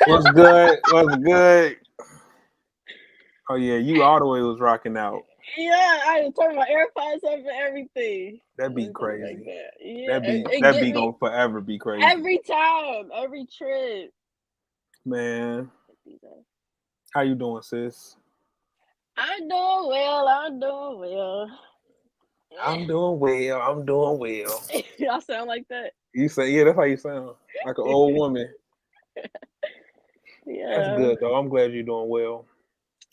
What's good? What's good? Oh yeah, you all the way was rocking out. Yeah, I turned my AirPods up and everything. That'd be Everything like crazy. that. Yeah, That'd be it that'd get be me gonna forever be crazy. every time, every trip. Man, how you doing, sis? I'm doing well. I'm doing well. I'm doing well. I'm doing well. Y'all sound like that. You say yeah, that's how you sound. Like an old woman. That's Yeah. good though. I'm glad you're doing well.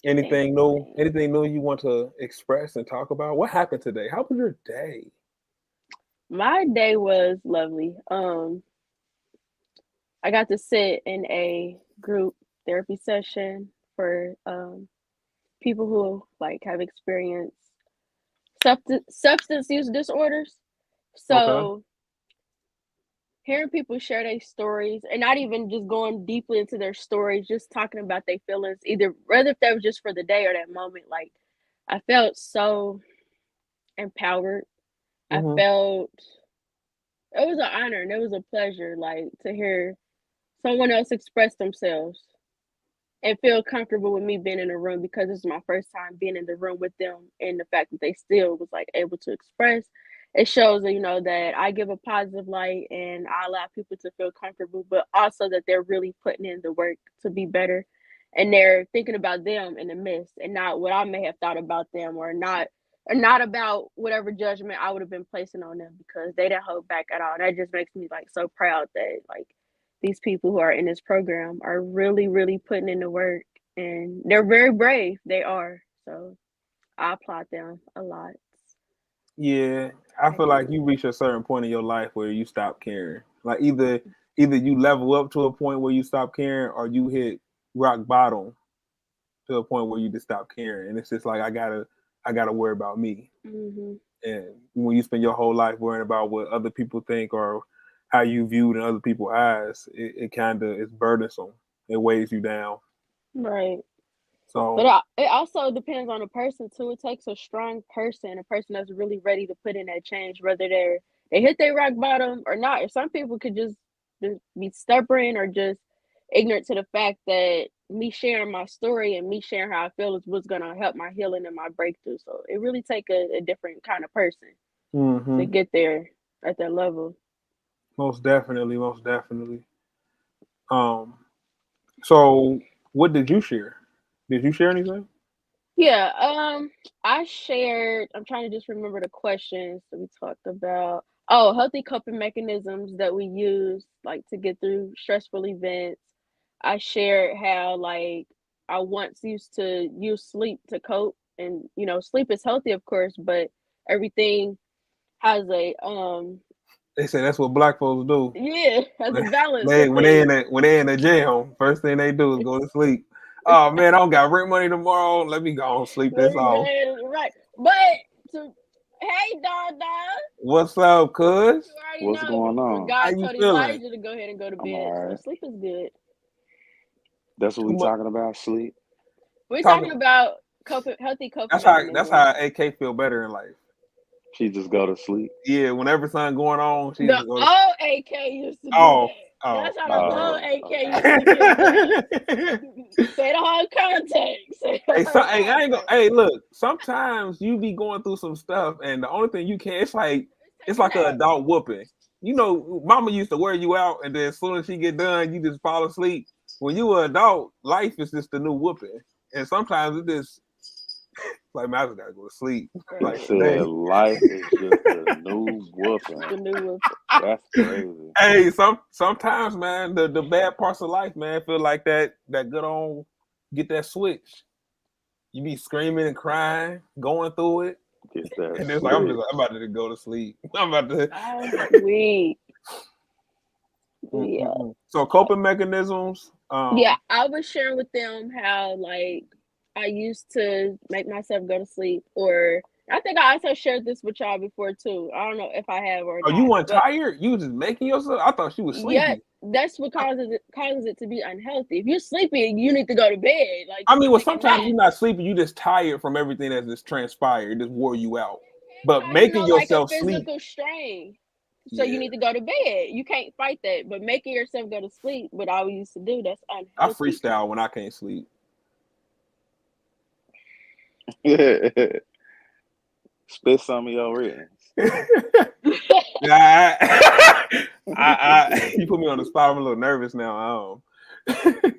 Thank Anything you. new? Thank you. Anything new you want to express and talk about? What happened today? How was your day? My day was lovely. I got to sit in a group therapy session for people who like have experienced substance use disorders. Okay. So hearing people share their stories and not even just going deeply into their stories, just talking about their feelings, either whether if that was just for the day or that moment, like I felt so empowered. I Mm-hmm. felt it was an honor and it was a pleasure, like to hear someone else express themselves and feel comfortable with me being in the room because this is my first time being in the room with them, and the fact that they still was like able to express it shows that that I give a positive light and I allow people to feel comfortable, but also that they're really putting in the work to be better, and they're thinking about them in the midst and not what I may have thought about them, or not about whatever judgment I would have been placing on them, because they didn't hold back at all. That just makes me like so proud that like these people who are in this program are really, really putting in the work, and they're very brave. They are. So I applaud them a lot. Yeah, I I feel like do. you reach a certain point in your life where you stop caring. Like either you level up to a point where you stop caring, or you hit rock bottom to a point where you just stop caring. And it's just like I gotta worry about me. Hmm. And when you spend your whole life worrying about what other people think or how you viewed in other people's eyes, it kind of is burdensome. It weighs you down. Right. But So it also depends on the person too. It takes a strong person, a person that's really ready to put in that change, whether they hit their rock bottom or not. If some people could just be stubborn or just ignorant to the fact that me sharing my story and me sharing how I feel is what's gonna help my healing and my breakthrough. So it really take a different kind of person to hmm get there at that level. most definitely, most definitely. Um, so what did you share? Did you share anything? Yeah, I shared, I'm trying to just remember the questions that we talked about. Oh, healthy coping mechanisms that we use like to get through stressful events. I shared how like I once used to use sleep to cope, and sleep is healthy of course, but everything has a They say that's what black folks do. yeah, has a balance They with things. when they in the jail, first thing they do is go to sleep. Oh man, I don't got rent money tomorrow. Let me go and sleep Let this me go off. ahead and right. But to hey Dada. What's up, You cuz? already What's know going when on? How God you told feeling? Elijah to go ahead and go to I'm bed. all So right. sleep is good. That's what Too we much talking about. Sleep. We're talking talking. about healthy coping That's how mechanisms. AK feel better in life. She just go to sleep. Yeah, whenever something going on, she The just go to. old AK used to do Oh, that. oh, That's how the okay. old Oh, AK okay. used to get down. Say the whole context. Say the whole Hey, I ain't gonna. context. Hey, look. Sometimes you be going through some stuff, and the only thing you can, Just it's take a like an nap. adult whooping. You know, Mama used to wear you out, and then as soon as she get done, you just fall asleep. When you an adult, life is just a new whooping, and sometimes it just like man, I just gotta go to sleep. He Like Right. said today, life is just a new The whooping. new whoop. That's crazy. hey, sometimes man, the bad parts of life, man, feel like that good on get that switch. You be screaming and crying, going through it. Get that And it's like switch. I'm about to go to sleep. I'm about to. I'm weak. Yeah. So coping mechanisms. Yeah, I was sharing with them how like I used to make myself go to sleep, or I think I also shared this with y'all before too. I don't know if I have or Are you not, weren't but tired? You was just making yourself. I thought she was yeah, sleepy. that's what causes it to be unhealthy. If you're sleepy, you need to go to bed. Like I you need mean, to well, take a sometimes nap. you're not sleepy. You just tired from everything that just transpired. It just wore you out. It But can cause making like a yourself sleep. physical strain. So you need to go to bed. You can't fight that. But making yourself go to sleep, what I used to do, that's unhealthy. I freestyle when I can't sleep. Spit some of your written. You put me on the spot. I'm a little nervous now.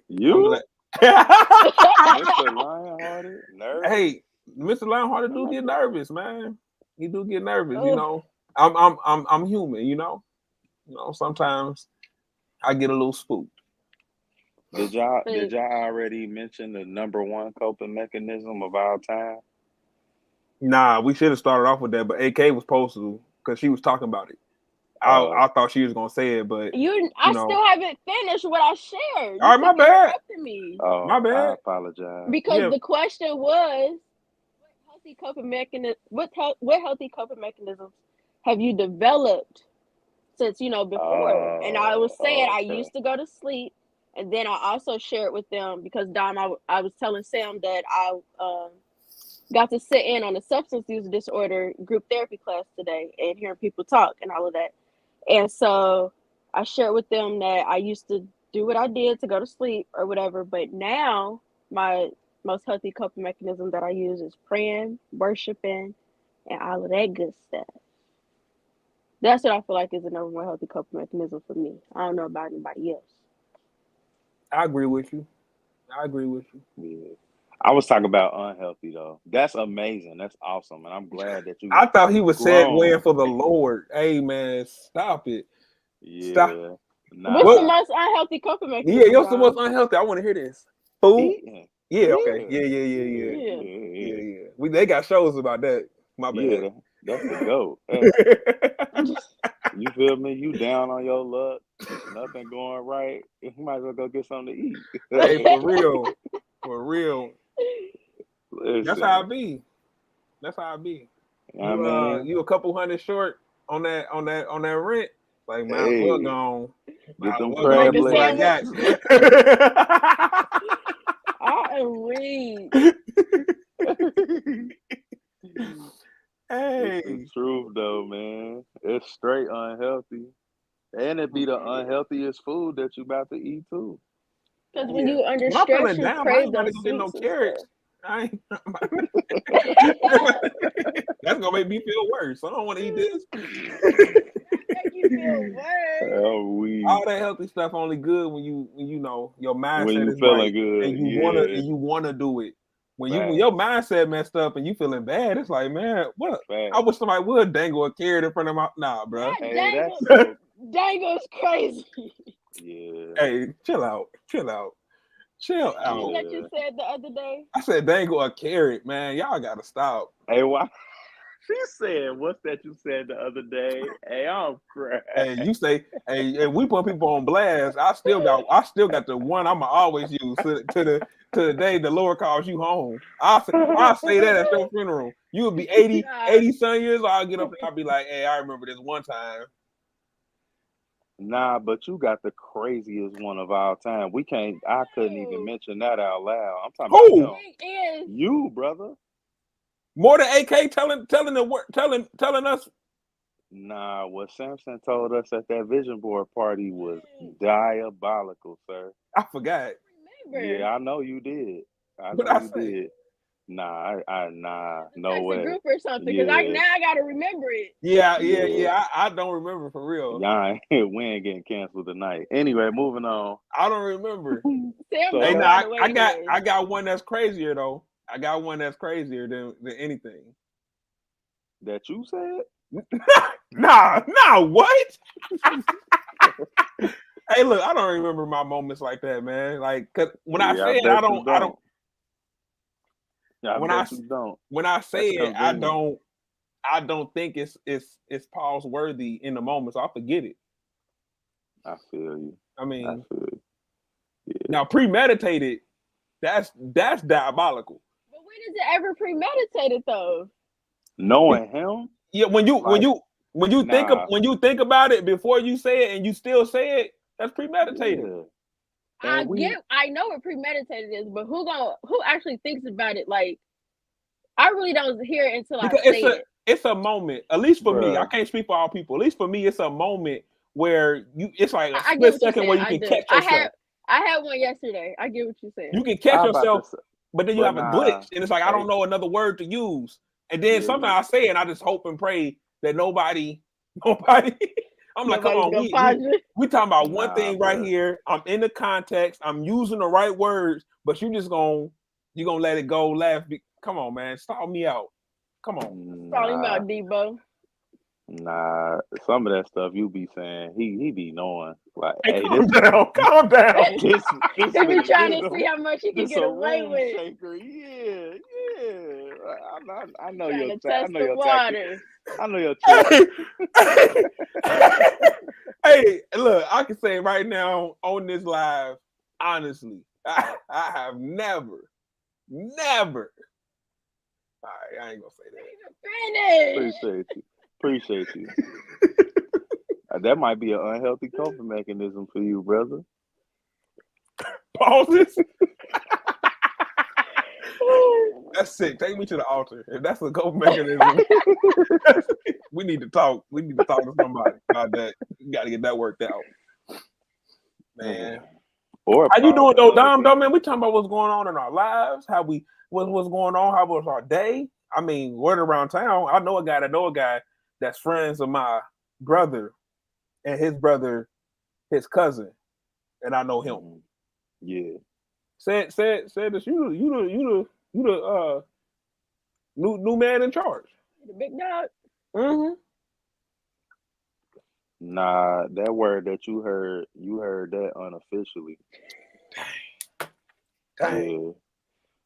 You? Mr. Lionhearted? Nervous? Hey, Mr. Lionhearted do get nervous, man. He do get nervous, Oh. you know. I'm human, you know. You know, sometimes I get a little spooked. Did y'all already mention the number one coping mechanism of our time? Nah, we should have started off with that, but AK was supposed to because she was talking about it. I thought she was gonna say it, but I still haven't finished what I shared. All right, my bad. Me. Oh, my bad. I apologize. Because the question was, what healthy coping mechanisms have you developed since before? And I was saying I used to go to sleep, and then I also shared with them because Dom, I was telling Sam that I got to sit in on a substance use disorder group therapy class today and hearing people talk and all of that. And so I shared with them that I used to do what I did to go to sleep or whatever, but now my most healthy coping mechanism that I use is praying, worshiping, and all of that good stuff. That's what I feel like is the number one healthy coping mechanism for me. I don't know about anybody else. I agree with you. Yeah. I was talking about unhealthy though. That's amazing. That's awesome, and I'm glad that you. I thought he was segueing for the Lord. Hey man, stop it. Yeah. Stop. Nah. What's the most unhealthy coping mechanism? Yeah, what's the most unhealthy? I want to hear this. Food. Eating. Yeah. Okay. Yeah. They got shows about that. My bad. Yeah, that's the goat. You feel me? You down on your luck, nothing going right. You might as well go get something to eat. Hey, for real. Listen. That's how it be. You a couple hundred short on that rent. Like, man, I'm well gone. Get them crab legs. I am weak. Hey, it's the truth though, man. It's straight unhealthy, and it be the unhealthiest food that you about to eat too. Because when you under stress, you crave those sweets no carrots. That's gonna make me feel worse. I don't want to eat this. Make you feel worse. All that healthy stuff only good when you know your mindset is feeling right good and you wanna do it. When your mindset messed up and you feeling bad, it's like, man, what? I wish somebody would dangle a carrot in front of my bro. Dangle is crazy. Yeah. Hey, chill out. What you said the other day? I said dangle a carrot, man. Y'all gotta stop. Hey, why? She said, "What's that you said the other day?" Hey, I'm crying. Hey, you say, hey, we put people on blast. I still got the one I'ma always use to the day the Lord calls you home. I'll say that at your funeral. You would be 80 some years old. I'll get up and I'll be like, hey, I remember this one time. Nah, but you got the craziest one of all time. I couldn't even mention that out loud. I'm talking about you, brother. More than AK telling us. Nah, what Samson told us at that vision board party was diabolical, sir. I forgot. Yeah, I know you did. Did. Nah, no way. A group or something, because I gotta remember it. Yeah. I don't remember for real. Yeah, we ain't getting canceled tonight. Anyway, moving on. I don't remember. I got one that's crazier though. I got one that's crazier than anything. That you said? Nah, what? Hey, look, I don't remember my moments like that, man. Like, cause when I say it, I don't. When I say it, I don't think it's pause worthy in the moment, so I forget it. I feel you. I mean, I feel you. Yeah. Now premeditated, that's diabolical. But when is it ever premeditated though? Knowing him? Yeah, when you think about it before you say it and you still say it, that's premeditated. Yeah. I know what premeditated is, but who actually thinks about it? Like, I really don't hear it until I say it. it's a moment. At least for me, I Bruh. can't speak for all people. At least for me, it's a moment where it's like a I get split what you're second saying. where you I can do. catch yourself. I had one yesterday. I get what you're saying. You can catch I about to yourself, say, but then you but have a glitch, nah, and it's like I hey, don't know another word to use. And then yeah, sometimes I say it, and I just hope and pray that nobody. I'm like, come Nobody's on, gonna we find you. we talking about one nah, thing right bruh. here. I'm in the context. I'm using the right words, but you gonna let it go. Come on, man, stall me out. Come on. Calling him Nah, out, Debo. nah. Some of that stuff you be saying, he be knowing. Like, Hey, hey, calm down, calm down. this He be finna trying get to see him. how much he can This get a away room with. shaker. Yeah, yeah. I know Trying your to I test know the your tactic. waters. I know your trick. Hey, look, I can say right now on this live, honestly, I have never. All right, I ain't gonna say that. Finish. Appreciate you. That might be an unhealthy coping mechanism for you, brother. Pauses. That's sick. Take me to the altar. If that's a coping mechanism, we need to talk. We need to talk to somebody about that. We got to get that worked out, man. Or How you doing probably though, other Dom? Though, people. man, we talking about what's going on in our lives. What's going on? How was our day? I mean, word around town. I know a guy that's friends of my brother and his brother, his cousin, and I know him. Mm-hmm. Yeah. Said that you the new man in charge. The big dog. Mm-hmm. Nah, that word that you heard that unofficially. Dang. Yeah.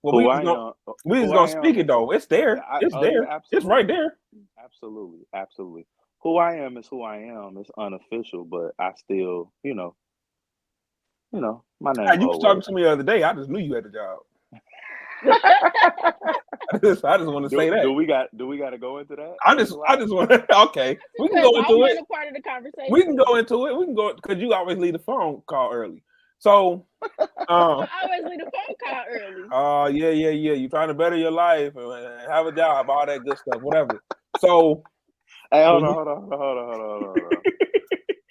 Well, Who I am, we just who gonna I speak am it is though. It's there. It's yeah, there. It's right absolutely. there. Absolutely. Who I am is who I am. It's unofficial, but I still, my name And you was talking always. to me the other day. I just knew you had the job. I just want to say that. Do we got to go into that? I just want to. Okay, we can Because go I into want it. a part of the conversation. We can go into it. We can go because you always leave the phone call early. So, I always leave the phone call early. Oh yeah. You trying to better your life and have a job, all that good stuff, whatever. So, hey, hold on.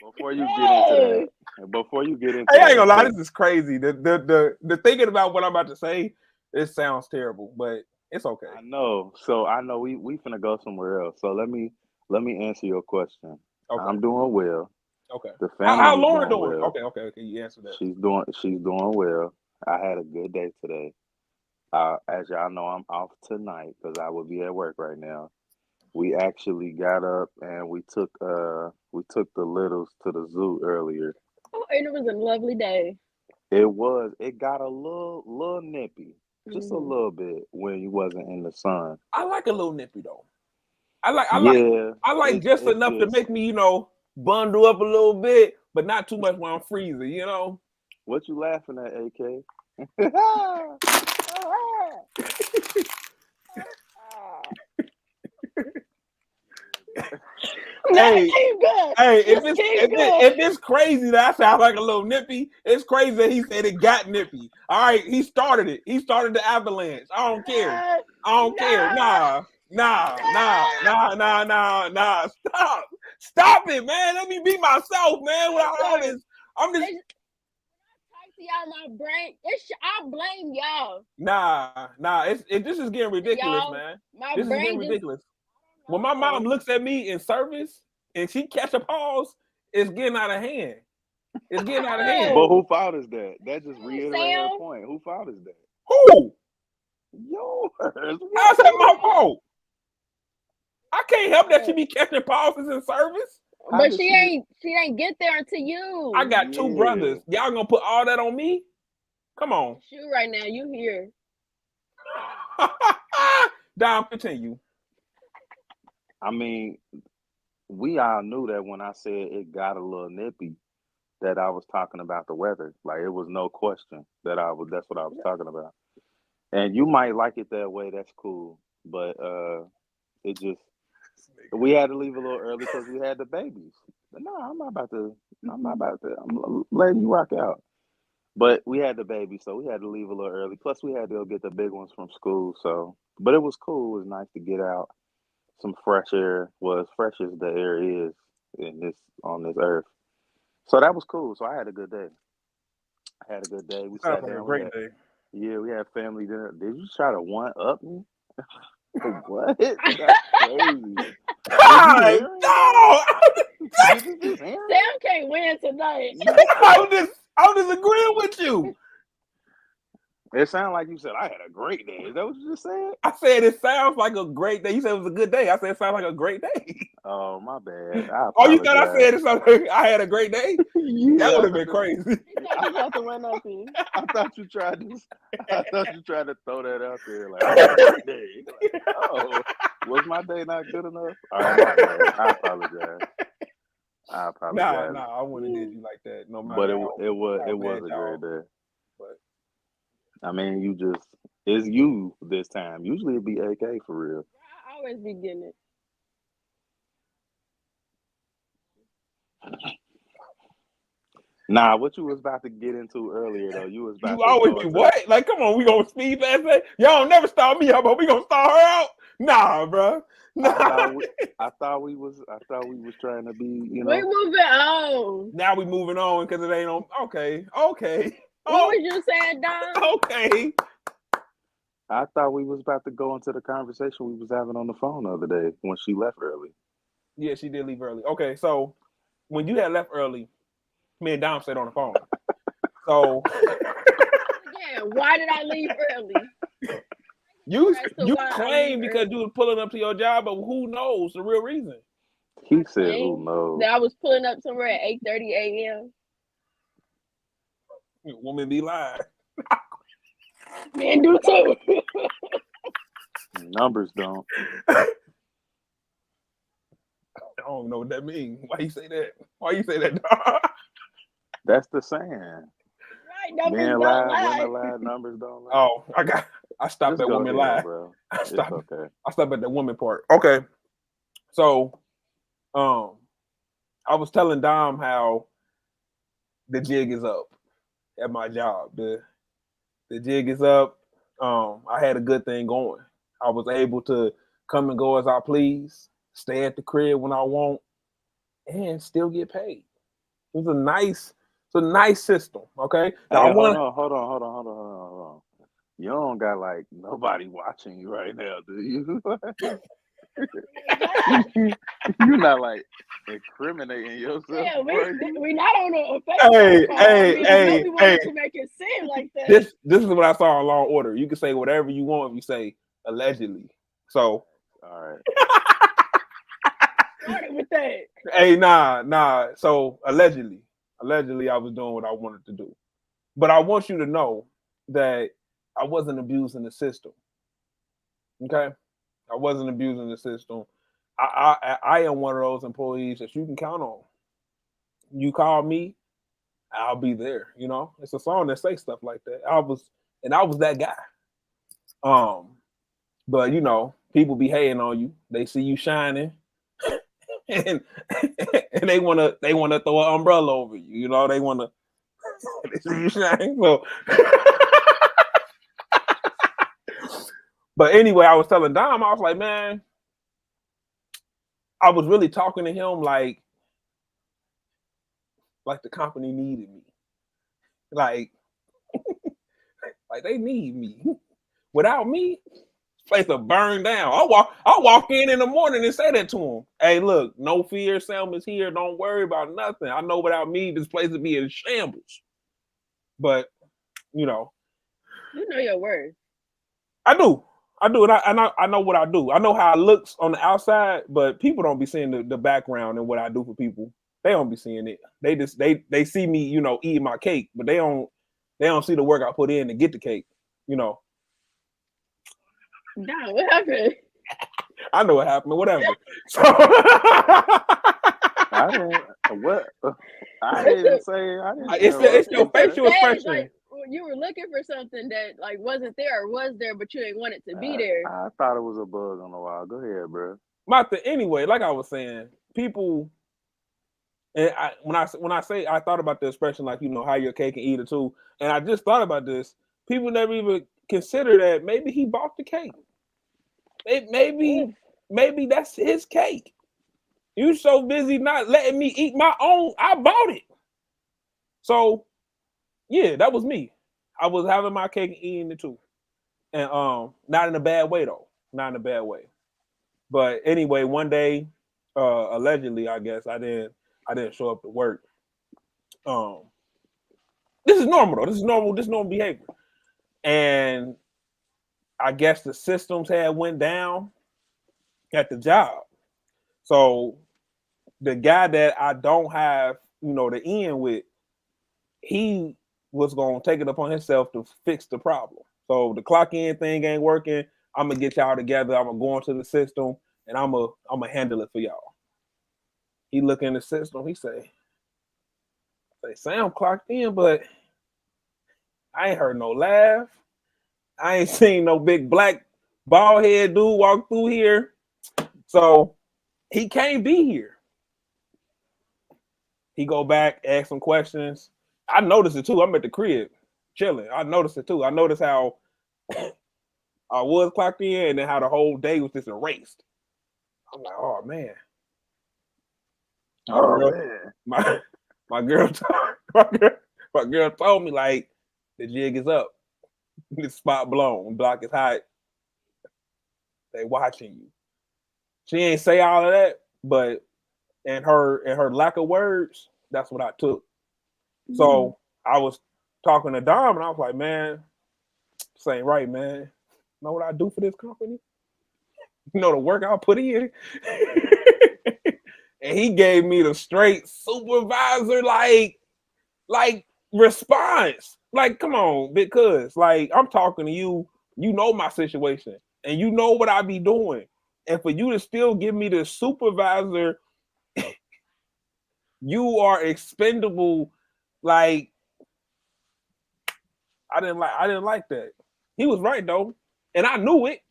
Before you get into that, hey, I ain't gonna lie, this is crazy. The thinking about what I'm about to say, it sounds terrible, but it's okay. I know. So I know we finna go somewhere else. So let me answer your question. Okay. I'm doing well. Okay. The family How is Lauren doing doing? well. Okay. You answer that. She's doing well. I had a good day today. As y'all know, I'm off tonight because I would be at work right now. We actually got up and we took the littles to the zoo earlier. Oh, and it was a lovely day. It got a little nippy, just a little bit when you wasn't in the sun. I like a little nippy though. I Yeah, like just it enough to just make me, bundle up a little bit, but not too much when I'm freezing, what you laughing at, AK? Hey, if Keep it's crazy that I sound like a little nippy, it's crazy that he said it got nippy. All right, he started it. He started the avalanche. I don't care. Nah. Stop it, man. Let me be myself, man. Without all this, I'm just. Y'all, my brain. I blame y'all. Nah. This is getting ridiculous, y'all, man. My This is getting ridiculous. When my mom looks at me in service and she catch a pause, it's getting out of hand. It's getting out of hand. But who fault is that? That just reiterated her point. Who fault is that? Who? Yours. How's that my fault? I can't help that she be catching pauses in service. But she ain't get there until you. I got two brothers. Y'all gonna put all that on me? Come on. Shoot right now, you here. Dom, continue. I mean, we all knew that when I said it got a little nippy, that I was talking about the weather. Like it was no question that's what I was talking about. And you might like it that way, that's cool. But it just we had to leave a little early because we had the babies. But no, I'm letting you rock out. But we had the baby, so we had to leave a little early. Plus we had to go get the big ones from school. So but it was cool. It was nice to get out some fresh air. Well, as fresh as the air is on this earth. So that was cool. So I had a good day. I had a good day. We Sounds sat like a down. great day. We had family dinner. Did you try to one up me? What? That's crazy. Did you God, hear me, no! Did you just hear me? Sam can't win tonight. I'm just agreeing with you. It sounded like you said I had a great day. Is that what you just said? I said it sounds like a great day. You said it was a good day. I said it sounds like a great day. Oh, my bad. I Oh, you thought I apologize. said it something? I had a great day? Yeah, That would have been crazy. He thought you was about to run up him. I thought you tried to throw that out there. Like, I had a great day. Like, oh, was my day not good enough? All right, my bad. I apologize. Nah, I wouldn't have did you like that. No matter But how it was bad a y'all. great day. But I mean, it's you this time. Usually it'd be AK for real. I always be getting it. Nah, what you was about to get into earlier though, you was about you to always go do into what? Like, come on, we gonna speed past that? Y'all don't never start me up, but we gonna start her out? Nah, bro. Nah. I thought we was trying to be, you We know. moving on. Now we moving on because it ain't on. Okay. What was you saying, Don? Okay. I thought we was about to go into the conversation we was having on the phone the other day when she left early. Yeah, she did leave early. Okay, so when you had left early, me and Dom stayed on the phone. So Again, why did I leave early? you As to you why I claim leave because early. you was pulling up to your job, but who knows the real reason? He said, "Who Claim knows?" that I was pulling up somewhere at 8:30 a.m. Woman be lying. Men do too. Numbers don't. I don't know what that means. Why you say that? Why you say that? That's the saying. Right, numbers Men don't lie, lie. women lie, numbers don't lie. Oh, I stopped Just at go woman ahead, lie. bro. I It's stopped okay. at the woman part. Okay. So I was telling Dom how the jig is up at my job. The jig is up. I had a good thing going. I was able to come and go as I please, stay at the crib when I want, and still get paid. It's a nice system. Okay. Now Hey, I want hold on. You don't got like nobody watching you right now, do you? You're not like incriminating yourself. Yeah, bro. we not on a FaceTime call. I know we wanted to make it seem like that. This is what I saw in Law and Order. You can say whatever you want if you say allegedly. So all right. Started with that. Hey, nah. So allegedly, I was doing what I wanted to do. But I want you to know that I wasn't abusing the system. Okay, I wasn't abusing the system. I am one of those employees that you can count on. You call me, I'll be there. You know, it's a song that says stuff like that. I was that guy. But you know, people be hating on you. They see you shining, and they wanna throw an umbrella over you. You know, they wanna they see you shining. So, but anyway, I was telling Dom, I was like, man, I was really talking to him like the company needed me, like they need me. Without me, place will burn down. I'll walk in the morning and say that to him. Hey, look, no fear, Selma's here. Don't worry about nothing. I know without me, this place would be in shambles. But you know your worth. I do, and I know what I do. I know how it looks on the outside, but people don't be seeing the background and what I do for people. They don't be seeing it. They just they see me, you know, eating my cake, but they don't see the work I put in to get the cake. You know. Nah, what happened? I know what happened. Whatever. So I didn't say. It's your facial expression. Like, you were looking for something that like wasn't there or was there, but you didn't want it to be there. I thought it was a bug on the wall. Go ahead, bro. Anyway, like I was saying, people. And when I say I thought about the expression like, you know, how your cake and eat it too, and I just thought about this. People never even consider that maybe he bought the cake. Maybe maybe that's his cake. You so busy not letting me eat my own. I bought it. So yeah, that was me. I was having my cake and eating it too. And not in a bad way though. Not in a bad way. But anyway, one day, allegedly, I guess I didn't show up to work. Um, this is normal though. This is normal behavior. And I guess the systems had went down at the job. So the guy that I don't have, the end with, he was gonna take it upon himself to fix the problem. So the clock in thing ain't working. I'm gonna get y'all together. I'm gonna go into the system and I'm gonna handle it for y'all. He look in the system. He say, Sam clocked in, but I ain't heard no laugh. I ain't seen no big black bald head dude walk through here. So he can't be here. He go back, ask some questions. I noticed it too. I'm at the crib chilling. I noticed it too. I noticed how I was clocked in and then how the whole day was just erased. I'm like, oh man. My girl told me like the jig is up. The spot blown. Block is hot. They watching you. She ain't say all of that, but in her lack of words, that's what I took. Mm-hmm. So I was talking to Dom and I was like, man, this ain't right, man. You know what I do for this company? You know the work I put in? And he gave me the straight supervisor like response. Like, come on, because like I'm talking to you, you know my situation and you know what I be doing. And for you to still give me the supervisor, you are expendable. Like, I didn't like that. He was right though, and I knew it.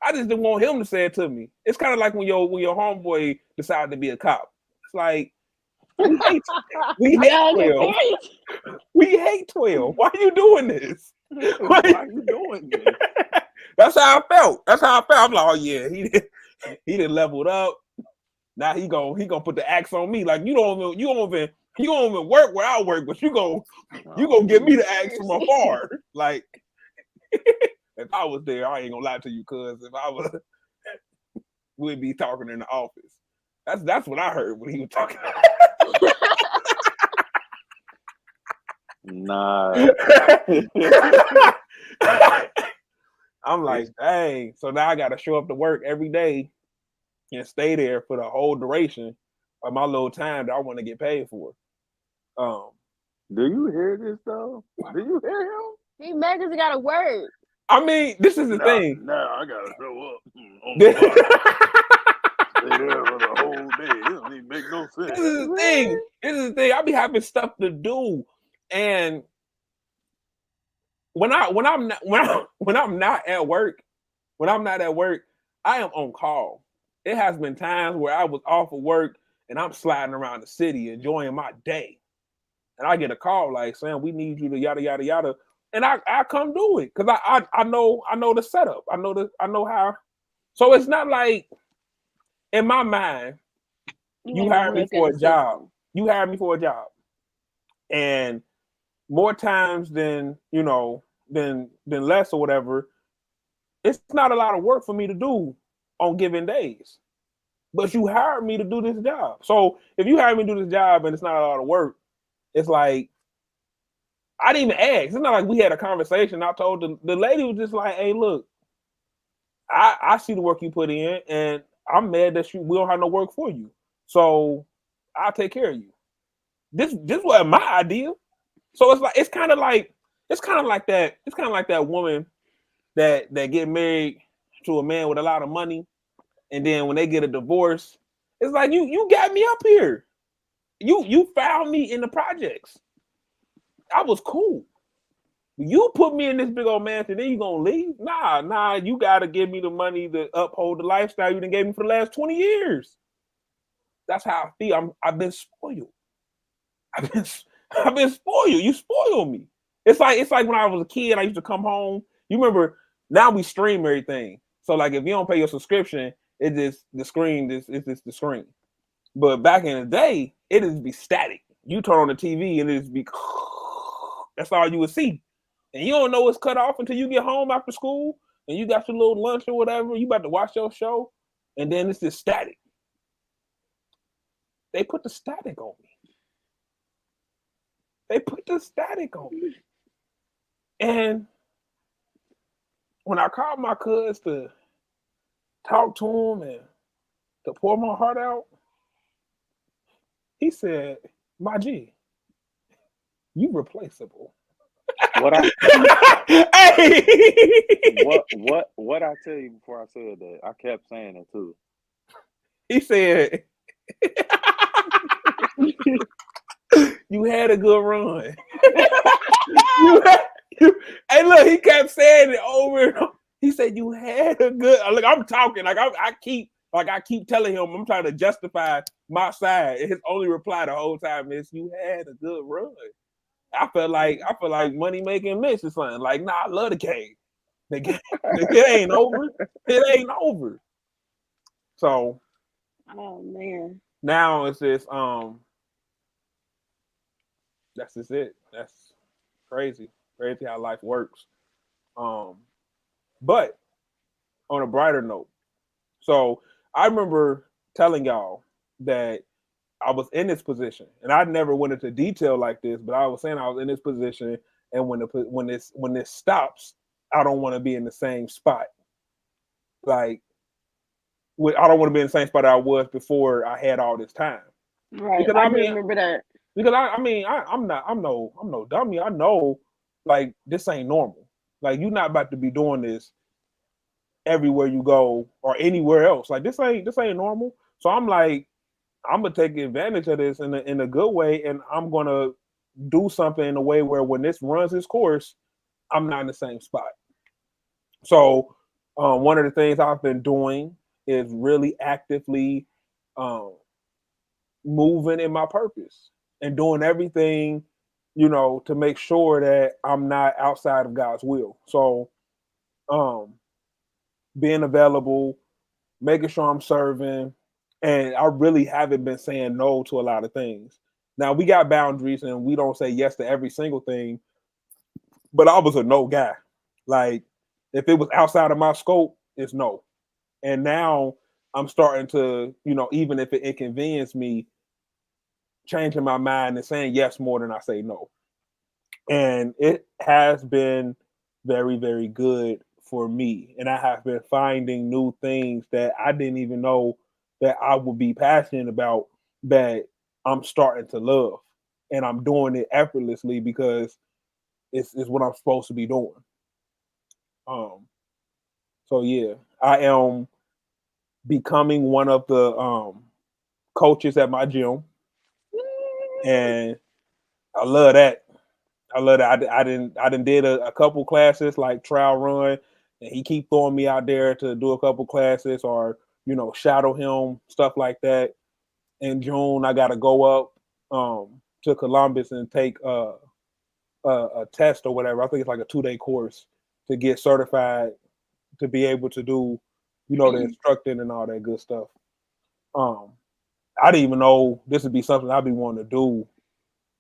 I just didn't want him to say it to me. It's kind of like when your homeboy decided to be a cop. It's like we hate 12. We hate 12. Why are you doing this? Why are you doing this? That's how I felt. I'm like, oh yeah, he done leveled up. Now he gonna put the axe on me. Like you don't even work where I work, but you gonna give me the axe from afar. Like if I was there, I ain't gonna lie to you, cuz if I was, we'd be talking in the office. That's what I heard when he was talking. Nah. I'm like, dang. So now I gotta show up to work every day and stay there for the whole duration of my little time that I want to get paid for. Do you hear this though? Do you hear him? He mad because he gotta work. I mean, this is the thing. Now I gotta show up. Stay there for the whole day. It don't even make no sense. This is the thing. I be having stuff to do, and when I'm not at work, I am on call. It has been times where I was off of work and I'm sliding around the city enjoying my day, and I get a call like, "Sam, we need you to yada yada yada," and I come do it because I know the setup. I know how. So it's not like in my mind, you hired me for a job. You hired me for a job, and more times than than less or whatever, it's not a lot of work for me to do on given days. But you hired me to do this job. So if you hired me to do this job and it's not a lot of work, it's like I didn't even ask. It's not like we had a conversation. I told the lady was just like, "Hey, look, I see the work you put in, and I'm mad that we don't have no work for you. So I'll take care of you." This wasn't my idea. So it's kind of like that woman that get married to a man with a lot of money, and then when they get a divorce, it's like you got me up here. You found me in the projects. I was cool. You put me in this big old mansion, then you gonna leave? Nah. You gotta give me the money to uphold the lifestyle you done gave me for the last 20 years. That's how I feel. I've been spoiled. I've been spoiled. You spoiled me. It's like when I was a kid, I used to come home. You remember? Now we stream everything. So like, if you don't pay your subscription, It just the screen. It's just the screen. But back in the day, it just be static. You turn on the TV and it just be. That's all you would see, and you don't know it's cut off until you get home after school and you got your little lunch or whatever. You about to watch your show, and then it's just static. They put the static on me. They put the static on me, and when I called my cuz to talk to him and to pour my heart out, he said, "My G, you replaceable." What I Hey, what I tell you before I said that, I kept saying it too. he said, "You had a good run." you had, hey, look, he kept saying it over and over. He said, "You had a good." Look, I'm talking like I keep telling him I'm trying to justify my side. And his only reply the whole time is, "You had a good run." I feel like money making Mitch or something. Like, nah, I love the game. It ain't over. It ain't over. So, oh man, now it's just that's just it. That's crazy. Crazy how life works. Um, but on a brighter note, so I remember telling y'all that I was in this position, and I never went into detail like this, but I was saying I was in this position, and when this stops, I don't want to be in the same spot. Like, I don't want to be in the same spot I was before I had all this time. right? Because I do remember that. I'm no dummy. I know, like, this ain't normal. Like, you're not about to be doing this everywhere you go or anywhere else. Like, this ain't normal. So I'm like, I'm gonna take advantage of this in a good way, and I'm gonna do something in a way where when this runs its course, I'm not in the same spot. So one of the things I've been doing is really actively um, moving in my purpose and doing everything, to make sure that I'm not outside of God's will. So um, being available, making sure I'm serving, and I really haven't been saying no to a lot of things. Now we got boundaries and we don't say yes to every single thing, but I was a no guy. Like, if it was outside of my scope, it's no. And now I'm starting to, even if it inconveniences me, changing my mind and saying yes more than I say no. And it has been very, very good for me. And I have been finding new things that I didn't even know that I would be passionate about, that I'm starting to love. And I'm doing it effortlessly because it's what I'm supposed to be doing. Um, so yeah, I am becoming one of the coaches at my gym, and I love that. I love that. I didn't did a couple classes like trial run, and he keep throwing me out there to do a couple classes or shadow him, stuff like that. In June, I got to go up to Columbus and take a test or whatever. I think it's like a 2-day course to get certified to be able to do the instructing and all that good stuff. Um, I didn't even know this would be something I'd be wanting to do,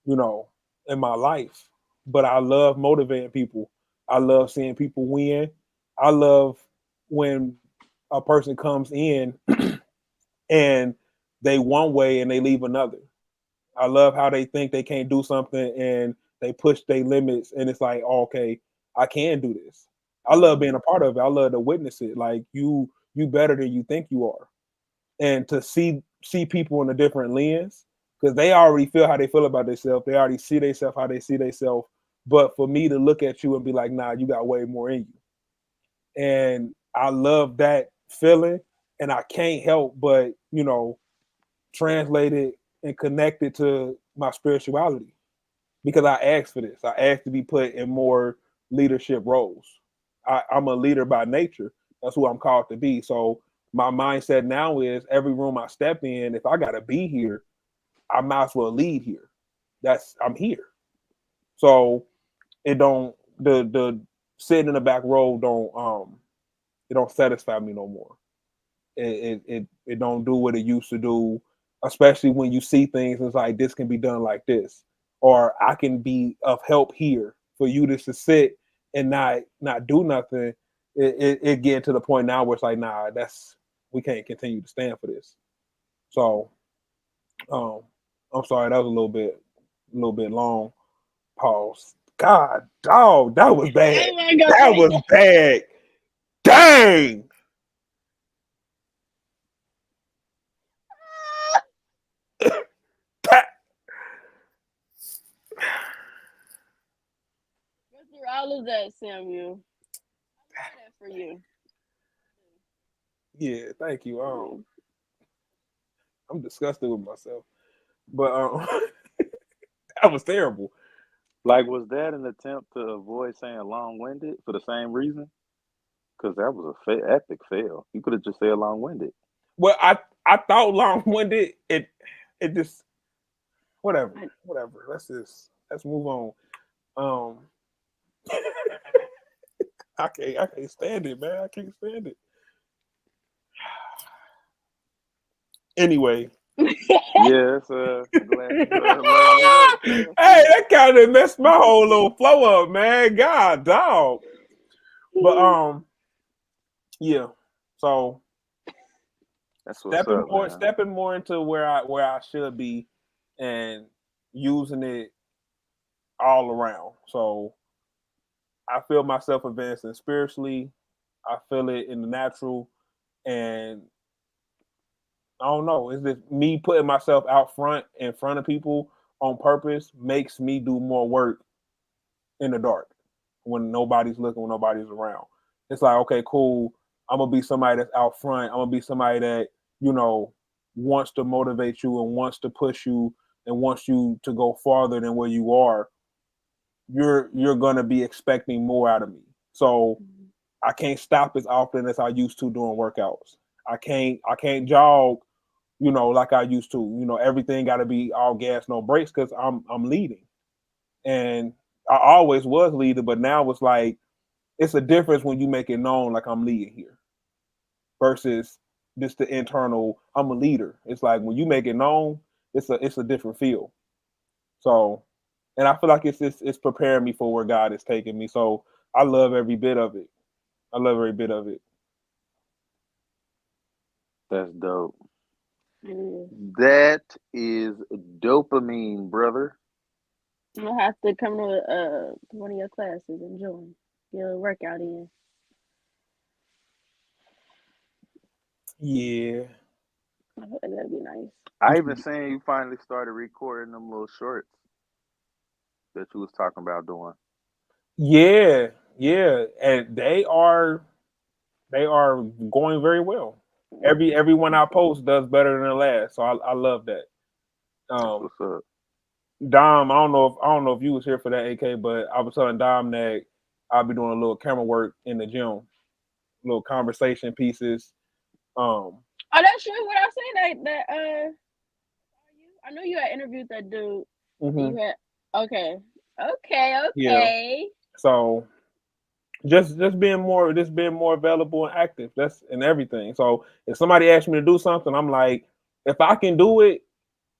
in my life. But I love motivating people. I love seeing people win. I love when a person comes in and they one way and they leave another. I love how they think they can't do something and they push their limits, and it's like, oh, okay, I can do this. I love being a part of it. I love to witness it. Like, you better than you think you are, and to see people in a different lens, because they already feel how they feel about themselves. They already see themselves how they see themselves. But for me to look at you and be like, nah, you got way more in you. And I love that feeling. And I can't help but, translate it and connect it to my spirituality, because I asked for this. I asked to be put in more leadership roles. I'm a leader by nature. That's who I'm called to be. So my mindset now is, every room I step in, if I gotta be here, I might as well lead here. I'm here. So it don't the sitting in the back row don't it don't satisfy me no more. it don't do what it used to do, especially when you see things. It's like this can be done like this, or I can be of help here for you to sit and not do nothing. It get to the point now where it's like, nah, that's we can't continue to stand for this. So, um, I'm sorry that was a little bit long. Pause. God, dog, that was bad. Oh my God. That was bad. Dang. That- Through all of that, Samuel, I love that for you. yeah, thank you. Mm. I'm disgusted with myself, but that was terrible. Like, was that an attempt to avoid saying long-winded for the same reason? Because that was a epic fail. You could have just said long-winded. Well, I thought long winded. It just I, whatever. Let's move on. Um, I can't stand it, man. I can't stand it. Anyway, Yes, glad you learned your hey, lesson. that kind of messed my whole little flow up, man. God, dog. But yeah. So That's what's up, man. stepping more into where I should be, and using it all around. So I feel myself advancing spiritually. I feel it in the natural, and I don't know. It's just me putting myself out front in front of people on purpose makes me do more work in the dark when nobody's looking, when nobody's around. It's like, okay, cool. I'm gonna be somebody that's out front. I'm gonna be somebody that, you know, wants to motivate you and wants to push you and wants you to go farther than where you are. You're gonna be expecting more out of me. So I can't stop as often as I used to doing workouts. I can't jog, you know, like I used to. You know, everything got to be all gas, no brakes, because I'm leading, and I always was leading, but now it's like it's a difference when you make it known like I'm leading here versus just the internal. I'm a leader. It's like when you make it known, it's a different feel. So, and I feel like it's preparing me for where God is taking me. So I love every bit of it. I love every bit of it. That's dope. mm. That is dopamine, brother. I'll have to come to one of your classes and join. Get a workout in. Yeah. I feel like that'd be nice. I even seen you finally started recording them little shorts that you was talking about doing. Yeah, yeah, and they are going very well. Every one I post does better than the last, so I love that. That's Um, what's up. Dom, I don't know if you was here for that AK, but I was telling Dom that I'll be doing a little camera work in the gym, little conversation pieces. Um, Oh, that's true. What I say that I know you had interviewed that dude. And mhm, you had okay, okay, yeah. okay. So just being more available and active. That's in everything. So if somebody asks me to do something, I'm like, if I can do it,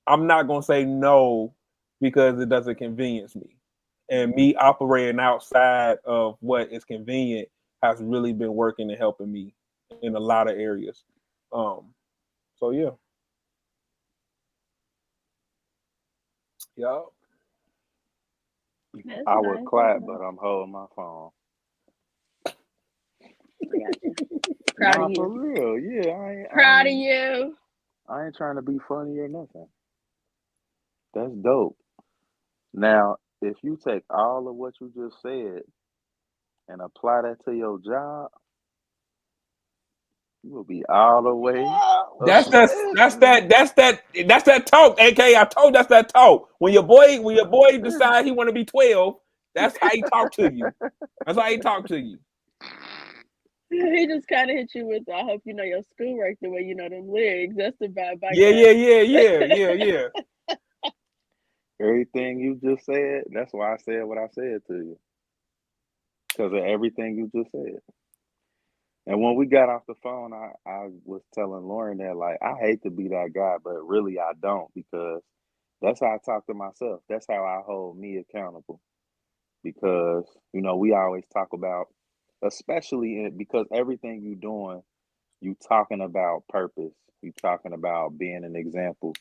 I'm not gonna say no because it doesn't convenience me. And me operating outside of what is convenient has really been working and helping me in a lot of areas. Um, so yeah, yeah, That's I would nice. That's clap, nice. but I'm holding my phone. I got you. Proud of Nah, for you. real. Yeah, Proud of you. I ain't trying to be funny or nothing. That's dope. Now, if you take all of what you just said and apply that to your job, you will be all the way up. that's that that's that talk. AK, I told you that's that talk. When your boy decide he want to be 12, that's how he talk to you. That's how he talk to you. He just kind of hit you with, I hope you know your schoolwork the way you know them lyrics. That's the vibe I Yeah, got. yeah, yeah, yeah, yeah, yeah. Everything you just said, that's why I said what I said to you. Because of everything you just said. And when we got off the phone, I was telling Lauren that like I hate to be that guy, but really I don't because that's how I talk to myself. That's how I hold me accountable. Because we always talk about, especially because everything you doing, you talking about purpose, you talking about being an example,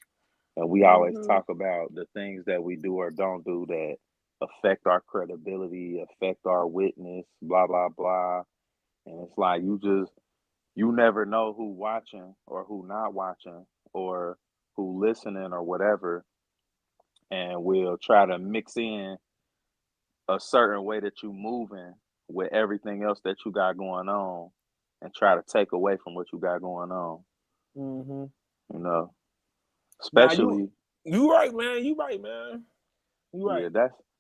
and we always Mhm. talk about the things that we do or don't do that affect our credibility, affect our witness, blah blah blah. And it's like you never know who watching or who not watching or who listening or whatever, and we'll try to mix in a certain way that you moving with everything else that you got going on and try to take away from what you got going on, Mm-hmm. you know. Nah, Especially, you right, man. You right, man. You yeah, right.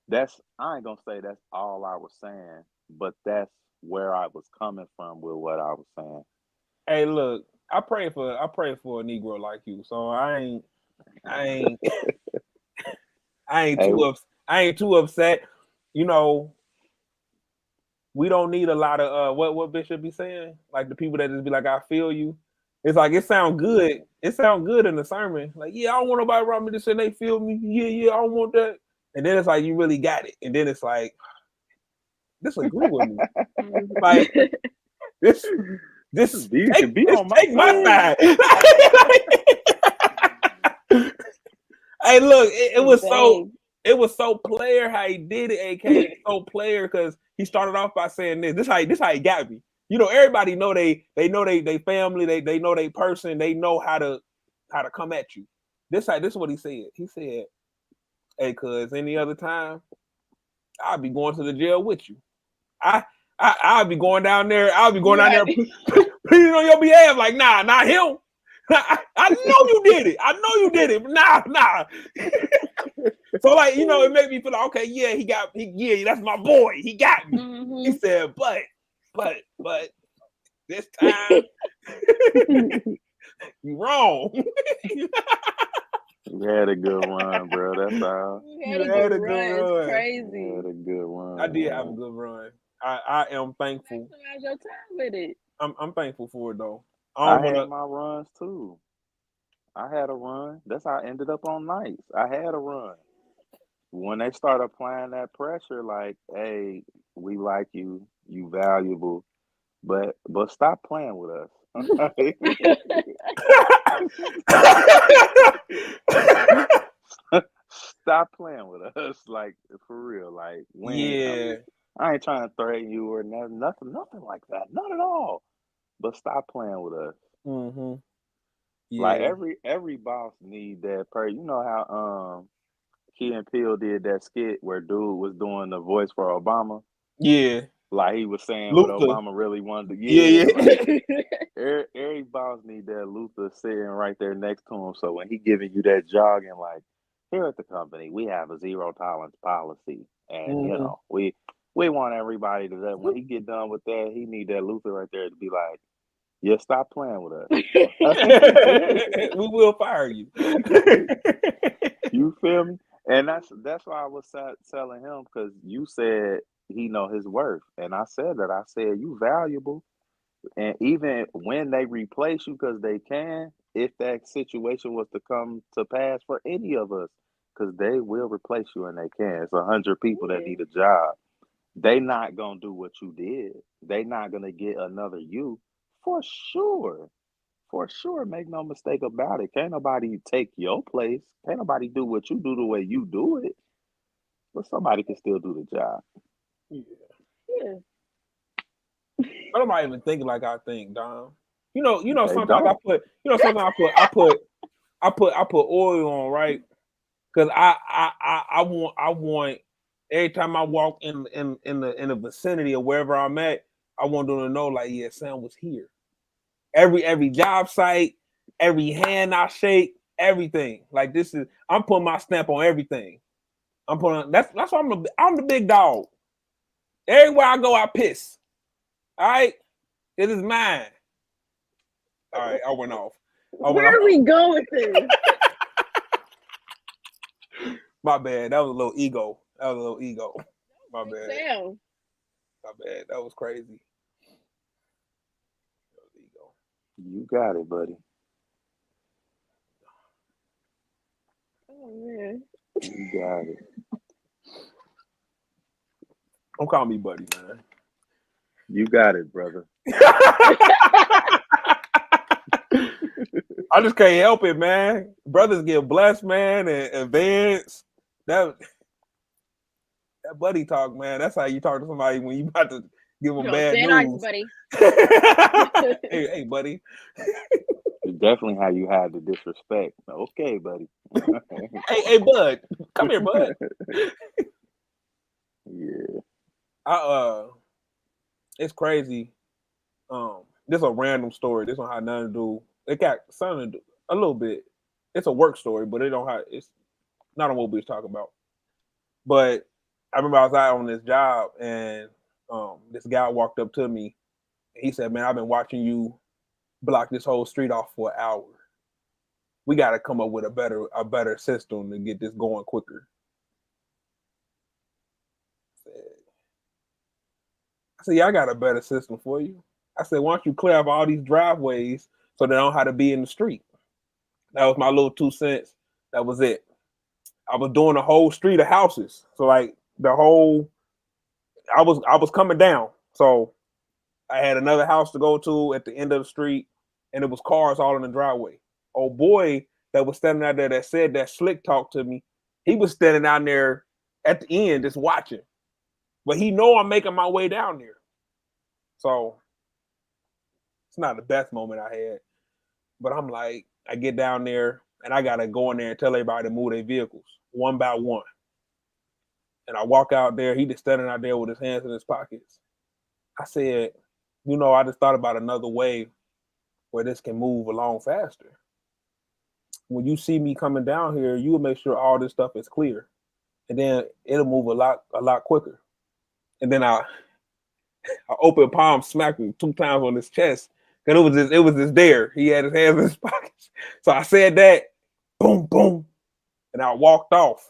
that's I ain't gonna say that's all I was saying, but that's where I was coming from with what I was saying. Hey, look, I pray for a Negro like you. So I ain't I ain't Hey, I ain't too upset. You know, we don't need a lot of what Bishop be saying. Like the people that just be like, I feel you. It's like it sound good. It sound good in the sermon. Like, yeah, I don't want nobody around me to say they feel me. Yeah, yeah, I don't want that. And then it's like you really got it. And then it's like, disagree with me. Like Mhm. this this you take can be this on my take my side. side. Hey, look, Dang. it was so player how he did it, AK. It was so player because he started off by saying this. This how he got me. You know, everybody know they know they family, they know they person, they know how to come at you. This is what he said. He said, hey, cuz any other time, I'll be going to the jail with you. I I'll be going down there, Right. pleading on your behalf, like, nah, not him. I know you did it. I know you did it. But nah. So like, it made me feel like, okay, yeah, yeah, that's my boy. He got me. He Mhm. said, but this time you wrong. You had a good run, bro. That's all. You had You a good had a good run. It's run. You crazy. had a good I run, did have a man. good run. I am thankful. Maximize your time with it. I'm thankful for it though. I I don't had wanna. my runs too. I had a run. That's how I ended up on nights. I had a run. When they start applying that pressure, like, hey, we like you, you valuable, but stop playing with us. Stop playing with us, like for real. Like we ain't come. Yeah. I ain't trying to threaten you or nothing like that. Not at all. But stop playing with us. Mm-hmm. Like Yeah. every boss need that per. You know how Key and Peele did that skit where dude was doing the voice for Obama. Yeah. Like he was saying what Luther. Obama really wanted to. Yeah, Yeah, like yeah. every boss need that Luther sitting right there next to him. So when he giving you that jogging, like here at the company, we have a zero tolerance policy, and Mm-hmm. we want everybody to that. When he get done with that, he need that Luther right there to be like, yeah, stop playing with us. We will fire you. You feel me? And that's why I was telling him because you said he know his worth, and I said that. I said you valuable, and even when they replace you, because they can, if that situation was to come to pass for any of us, because they will replace you and they can. It's 100 people that Yeah. need a job. They not gonna do what you did. They not gonna get another you for sure. For sure, make no mistake about it. Can't nobody take your place. Can't nobody do what you do the way you do it. But somebody can still do the job. Yeah. Yeah. But I'm not even thinking like I think, Dom. They Sometimes I don't. put, I put oil on, right? Because I want every time I walk in the vicinity of wherever I'm at, I want them to know like, yeah, Sam was here. Every job site, every hand I shake, everything. Like I'm putting my stamp on everything. That's why I'm the big dog. Everywhere I go, I piss. All right, it is mine. All right, I went off. I went off. Where are we going with this? My bad. That was a little ego. My Big bad. Sam. My bad. That was crazy. though. You got it, buddy. Oh man. You got it. Don't call me buddy, man. You got it, brother. I just can't help it, man. Brothers get blessed, man, and advance. That buddy talk, man. That's how you talk to somebody when you about to give them bad Thin ice, news. buddy. hey, buddy. It's definitely how you have the disrespect. Okay, buddy. hey, bud. Come here, bud. Yeah. It's crazy. This is a random story. This don't have nothing to do. It got something to do a little bit. It's a work story, but it don't have. It's not on what we was talking about. But I remember I was out on this job, and this guy walked up to me. He said, "Man, I've been watching you block this whole street off for an hour. We got to come up with a better system to get this going quicker." I said, "Yeah, I got a better system for you." I said, "Why don't you clear up all these driveways so they don't have to be in the street?" That was my little 2 cents. That was it. I was doing a whole street of houses. So like the whole, I was coming down. So I had another house to go to at the end of the street, and it was cars all in the driveway. Oh boy, that was standing out there that said that slick talk to me. He was standing down there at the end just watching. But he know I'm making my way down there. So it's not the best moment I had. But I'm like, I get down there and I gotta go in there and tell everybody to move their vehicles one by one. And I walk out there, he just standing out there with his hands in his pockets. I said, I just thought about another way where this can move along faster. When you see me coming down here, you will make sure all this stuff is clear. And then it'll move a lot quicker. And then I open palm smacked him 2 times on his chest. Cause it was just there. He had his hands in his pockets. So I said that, boom, boom, and I walked off.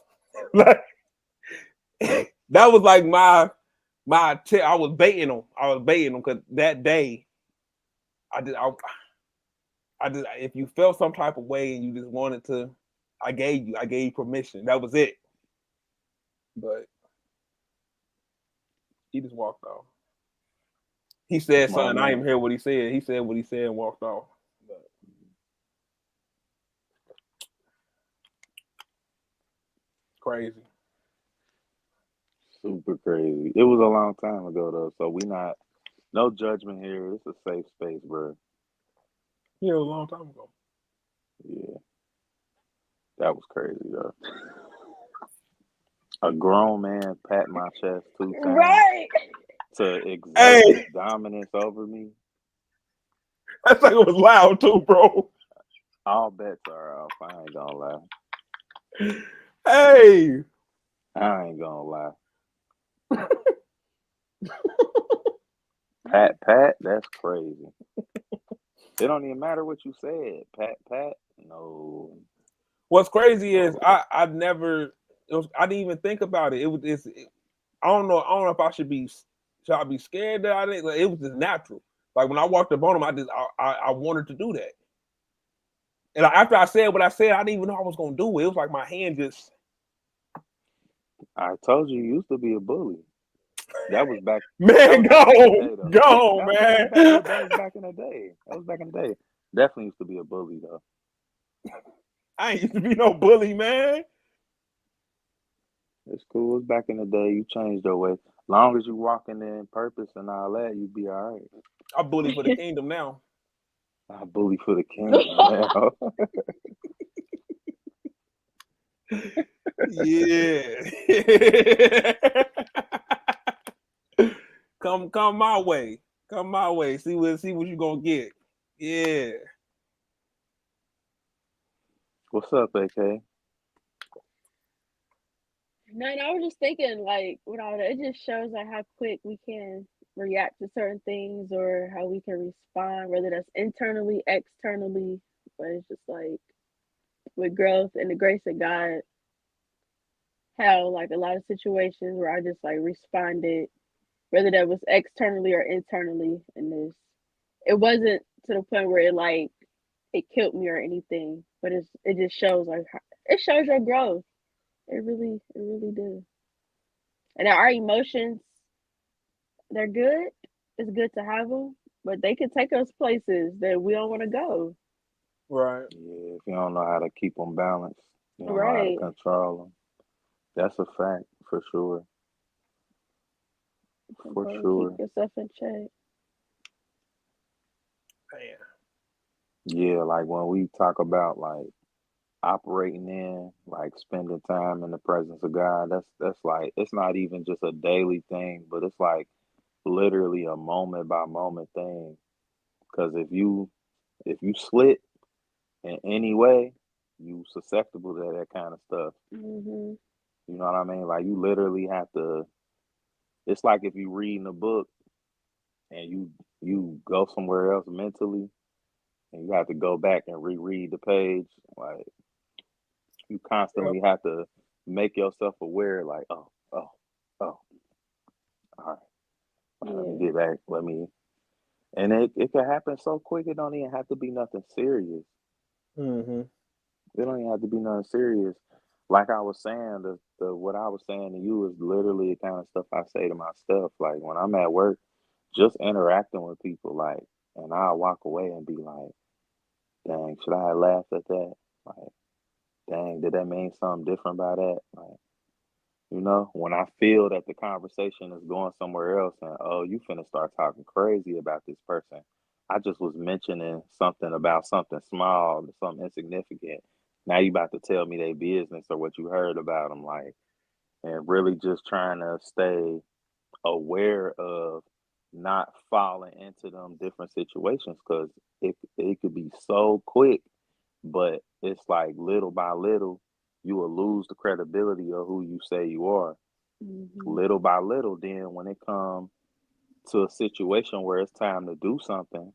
Like that was like I was baiting him. I was baiting him because that day, I did. If you felt some type of way and you just wanted to, I gave you permission. That was it. But he just walked off. He said something. I didn't even hear what he said. He said what he said and walked off. But crazy. Super crazy. It was a long time ago though, so no judgment here. It's a safe space, bro. Yeah, it was a long time ago. Yeah. That was crazy though. A grown man pat my chest 2 times. Right. To exert his dominance over me. That thing was loud too, bro. All bets are off. I ain't gonna lie. Hey. I ain't gonna lie. Pat, that's crazy. It don't even matter what you said. Pat, no. What's crazy is I didn't even think about it. I don't know if I should I be scared that I didn't. Like, it was just natural. Like when I walked up on him, I wanted to do that. And after I said what I said, I didn't even know I was gonna do it. It was like my hand just. I told you used to be a bully. That was back. Man, go, man. That was back in the day. Definitely used to be a bully though. I ain't used to be no bully, man. It's cool. It's back in the day. You changed your way. Long as you walking in purpose and all that, you be all right. I bully for the kingdom now. I bully for the kingdom now. Yeah. Come my way. Come my way. See what you gonna get. Yeah. What's up, AK? No, I was just thinking, like, with all that, it just shows like how quick we can react to certain things or how we can respond, whether that's internally, externally. But it's just like with growth and the grace of God, how like a lot of situations where I just like responded, whether that was externally or internally, and it wasn't to the point where it killed me or anything. But it just shows it shows your growth. It really do. And our emotions, they're good. It's good to have them, but they can take us places that we don't want to go. Right. Yeah, if you don't know how to keep them balanced, you don't know how to Right. control them. That's a fact for sure. It's For important to keep sure. yourself in check. Man. Yeah, like when we talk about like operating in, like spending time in the presence of God, that's like it's not even just a daily thing, but it's like literally a moment by moment thing. Because if you slip in any way, you susceptible to that kind of stuff. Mhm. You know what I mean? Like you literally have to. It's like if you reading a book and you go somewhere else mentally, and you have to go back and reread the page. Like you Yep. constantly have to make yourself aware. Like oh, all right. Let me Yeah. get back. And it can happen so quick. It don't even have to be nothing serious. Mm-hmm. It don't even have to be nothing serious. Like I was saying, the what I was saying to you is literally the kind of stuff I say to myself. Like when I'm at work, just interacting with people, like, and I'll walk away and be like, dang, should I have laughed at that? Like, dang, did that mean something different by that? Like, when I feel that the conversation is going somewhere else and, oh, you finna start talking crazy about this person. I just was mentioning something about something small, something insignificant. Now you about to tell me their business or what you heard about them, like, and really just trying to stay aware of not falling into them different situations because it could be so quick, but it's like little by little, you will lose the credibility of who you say you are. Mhm. Little by little, then when it comes to a situation where it's time to do something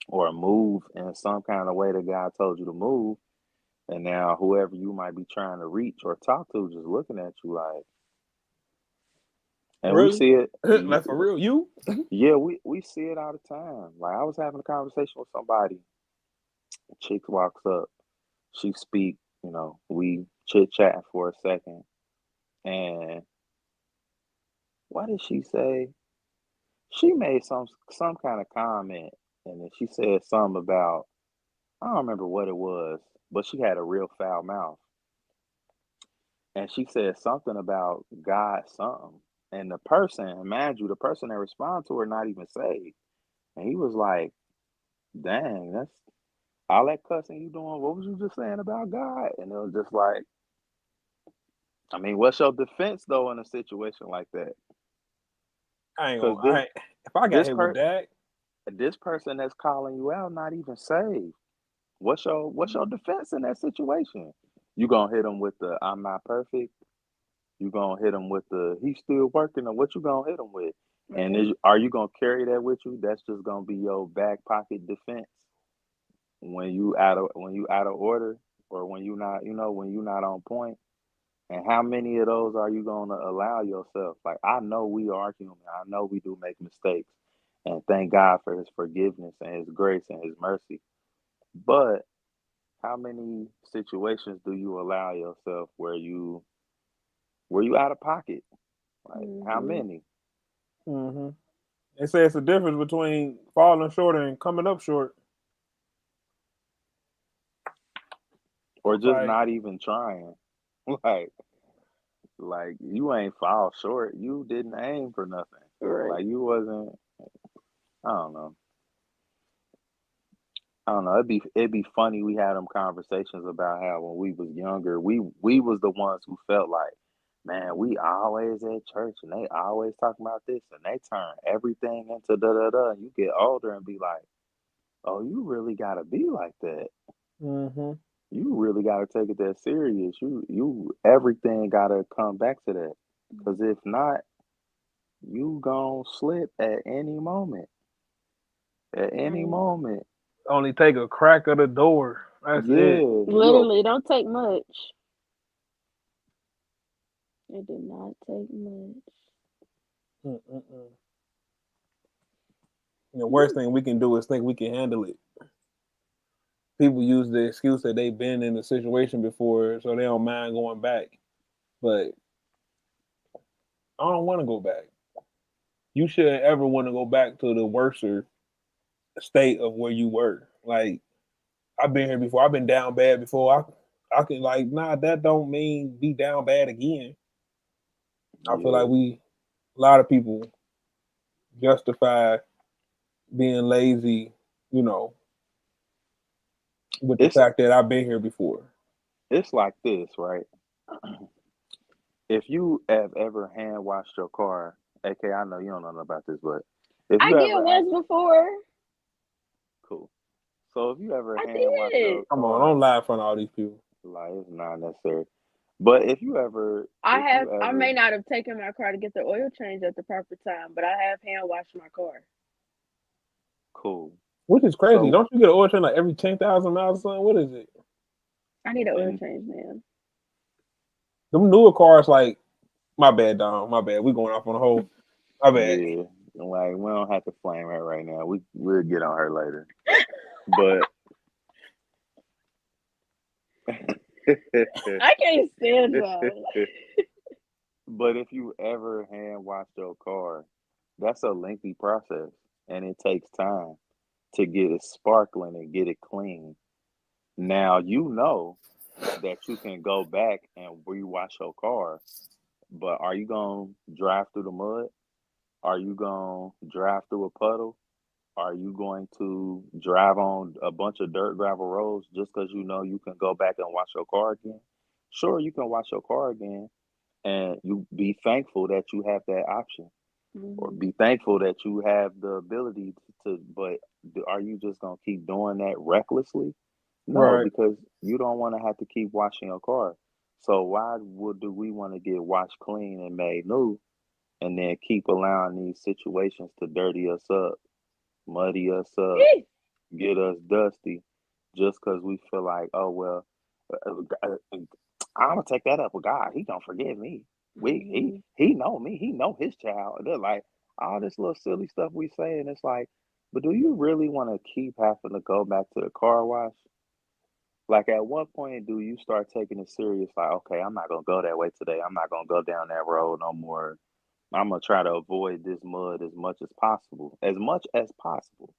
or move in some kind of way that God told you to move, and now whoever you might be trying to reach or talk to just looking at you like, and we Really? see it. Like for real? You? Yeah, we see it all the time. Like I was having a conversation with somebody, chick walks up, she speak, we chit chatting for a second, and what did she say? She made some kind of comment, and then she said something about I don't remember what it was, but she had a real foul mouth, and she said something about God something, and the person, mind you, the person that responded to her not even saved, and he was like, "Dang, that's all that cussing you doing. What was you just saying about God?" And it was just like, I mean, what's your defense though in a situation like that? I ain't Because gonna. If I got this hit with per that, this person that's calling you out not even saved. What's your defense in that situation? You gonna hit them with the "I'm not perfect." You gonna hit them with the "He's still working," or what you gonna hit them with? And Right. are you gonna carry that with you? That's just gonna be your back pocket defense when you out of order, or when you not on point. And how many of those are you going to allow yourself? Like, I know we are human. I know we do make mistakes. And thank God for his forgiveness and his grace and his mercy. But how many situations do you allow yourself where you out of pocket? Like, how Mhm. many? mm-hmm. They say it's the difference between falling short and coming up short. Or just Like, not even trying? Like, like you ain't fall short. You didn't aim for nothing. Right. Like you wasn't. I don't know. I don't know. It'd be funny. We had them conversations about how when we was younger, we was the ones who felt like, man, we always at church and they always talking about this and they turn everything into da da da. And you get older and be like, oh, you really gotta be like that. mm-hmm. You really gotta take it that serious. You everything gotta come back to that. Cause if not, you gon' slip at any moment. At any Right. moment. Only take a crack of the door. That's Yeah, it. you Literally, it don't take much. It did not take much. Mm-mm-mm. And the worst thing we can do is think we can handle it. People use the excuse that they've been in a situation before, so they don't mind going back. But I don't want to go back. You shouldn't ever want to go back to the worser state of where you were. Like I've been here before. I've been down bad before. I can like that don't mean be down bad again. I feel like a lot of people justify being lazy, you know, with the It's fact that I've been here before. it's like this, right? If you have ever hand washed your car, aka I know you don't know about this, but if I you did ever once before. cool. So if you ever I hand wash did. your Come on, car, don't lie in front of all these people. like it's not necessary. But I may not have taken my car to get the oil change at the proper time, but I have hand washed my car. cool. Which is crazy. So Don't you get an oil change like every 10,000 miles or something? What is it? I need an oil and change, man. Them newer cars, like, my bad, Dom. My bad. We going off on a whole. My bad. yeah, like we don't have to flame her right now. We'll get on her later. But I can't stand y'all. but if you ever hand wash your car, that's a lengthy process and it takes time to get it sparkling and get it clean. Now you know that you can go back and rewash your car, but are you gonna drive through the mud? Are you gonna drive through a puddle? Are you going to drive on a bunch of dirt gravel roads just because you know you can go back and wash your car again? Sure, you can wash your car again, and you be thankful that you have that option, or Mhm. be thankful that you have the ability to. But are you just gonna keep doing that recklessly? No, Right. because you don't want to have to keep washing your car. So why would do we want to get washed clean and made new, and then keep allowing these situations to dirty us up, muddy us up, Eh. get us dusty, just because we feel like, oh well, I'm gonna take that up with God. He don't forgive me. Mhm. He know me. He know his child. And they're like all this little silly stuff we say, and it's like, but do you really want to keep having to go back to the car wash? Like at what point do you start taking it serious? Like, okay, I'm not gonna go that way today. I'm not gonna go down that road no more. I'm gonna try to avoid this mud as much as possible. As much as possible.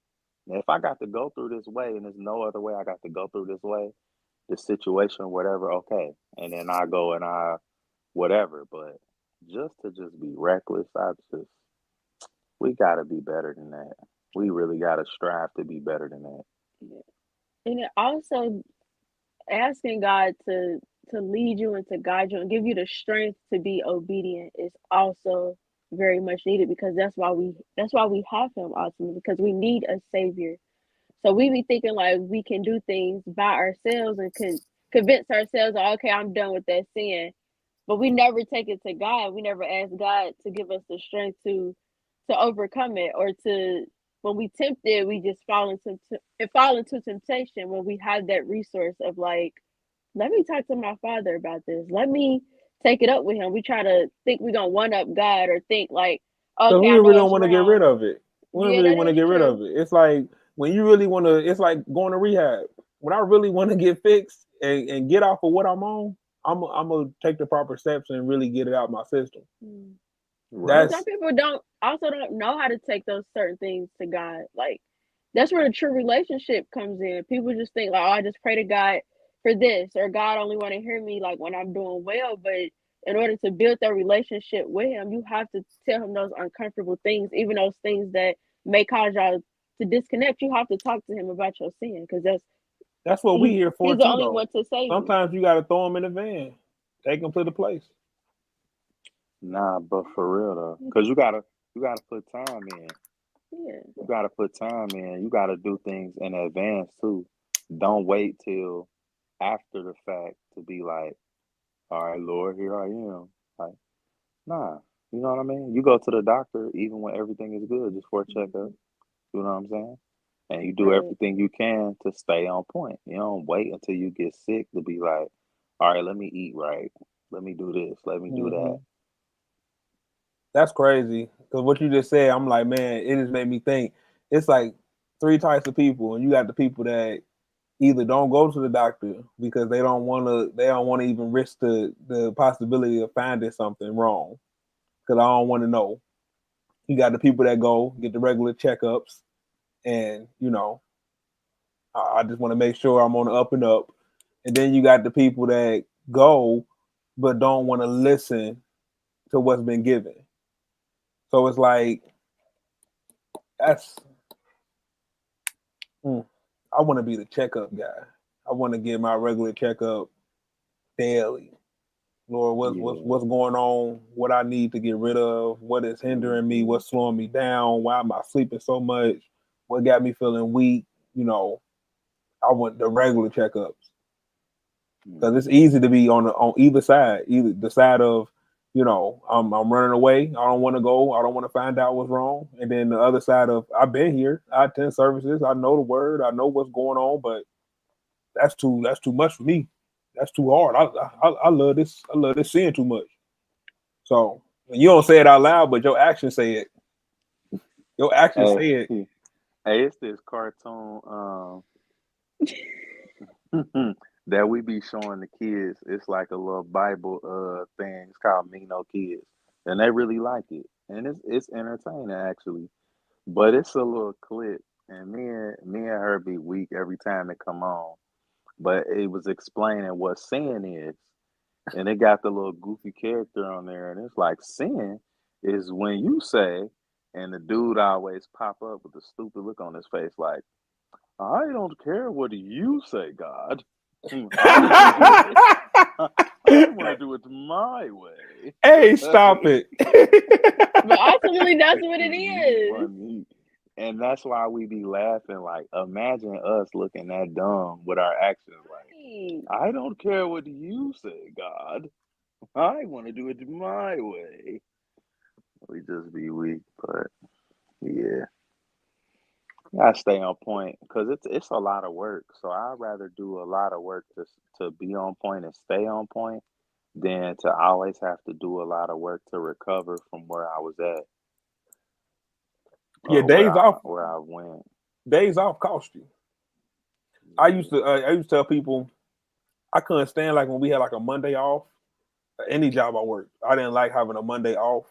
Now, if I got to go through this way and there's no other way I got to go through this way, the situation, whatever, okay. And then I go and I whatever. But just be reckless, we gotta be better than that. We really gotta strive to be better than that. Yeah. And it also asking God to lead you and to guide you and give you the strength to be obedient is also very much needed because that's why we have him ultimately because we need a savior. So we be thinking like we can do things by ourselves and can convince ourselves, oh, okay, I'm done with that sin. But we never take it to God. We never ask God to give us the strength to overcome it or to when we tempted, we just fall into temptation when we have that resource of like, let me talk to my father about this. Let me take it up with him. We try to think we're gonna one up God or think like, Because okay, we I really know don't it's want to get rid wrong. of it. We don't Yeah, really that want to is get rid true. of it. It's like when you really want to, it's like going to rehab. When I really want to get fixed and get off of what I'm on, I'm gonna take the proper steps and really get it out of my system. Mm. And Right. some That's people don't know how to take those certain things to God. Like that's where the true relationship comes in. People just think like, oh, I just pray to God for this, or God only want to hear me like when I'm doing well. But in order to build that relationship with Him, you have to tell Him those uncomfortable things, even those things that may cause y'all to disconnect. You have to talk to Him about your sin because that's what we here for He's the too, only though. one to save you. Sometimes you gotta throw them in the van, take them to the place. Nah, but for real though, because you gotta put time in. Yeah. You gotta put time in. You gotta do things in advance too. Don't wait till after the fact to be like, all right, Lord, here I am. Like, nah, you know what I mean? You go to the doctor even when everything is good, just for a checkup. Mhm. You know what I'm saying? And you do Right. everything you can to stay on point. You don't wait until you get sick to be like, all right, let me eat right. Let me do this. Let me do that. Hmm. That's crazy. Because what you just said, I'm like, man, it just made me think. it's like three types of people, and you got the people that either don't go to the doctor because they don't want to even risk the possibility of finding something wrong because I don't want to know. You got the people that go get the regular checkups, and I just want to make sure I'm on the up and up. And then you got the people that go but don't want to listen to what's been given. So it's like that's I want to be the checkup guy. I want to get my regular checkup daily. Lord, what's going on? What I need to get rid of? What is hindering me? What's slowing me down? Why am I sleeping so much? What got me feeling weak? I want the regular checkups because it's easy to be on either side, either the side of I'm running away. I don't want to go. I don't want to find out what's wrong. And then the other side of I've been here. I attend services. I know the word. I know what's going on, but that's too much for me. That's too hard. I love this. I love this sin too much. So you don't say it out loud, but your actions say it. Your actions say it. Hey, it's this cartoon that we be showing the kids. It's like a little Bible thing. It's called Me No Kids, and they really like it, and it's entertaining actually. But it's a little clip, and me and her be weak every time it come on. But it was explaining what sin is, and it got the little goofy character on there, and it's like sin is when you say, and the dude always pop up with a stupid look on his face, like I don't care what you say, God. I want to do it my way. Hey, stop it. But ultimately, that's what it is. Funny. And that's why we be laughing. Like, imagine us looking that dumb with our actions. Like, I don't care what you say, God. I want to do it my way. We just be weak, but yeah. I stay on point because it's a lot of work. So I'd rather do a lot of work to be on point and stay on point than to always have to do a lot of work to recover from where I was at Yeah, or days off. where I went. Days off cost you. I used to tell people I couldn't stand like when we had like a Monday off. Any job I worked, I didn't like having a Monday off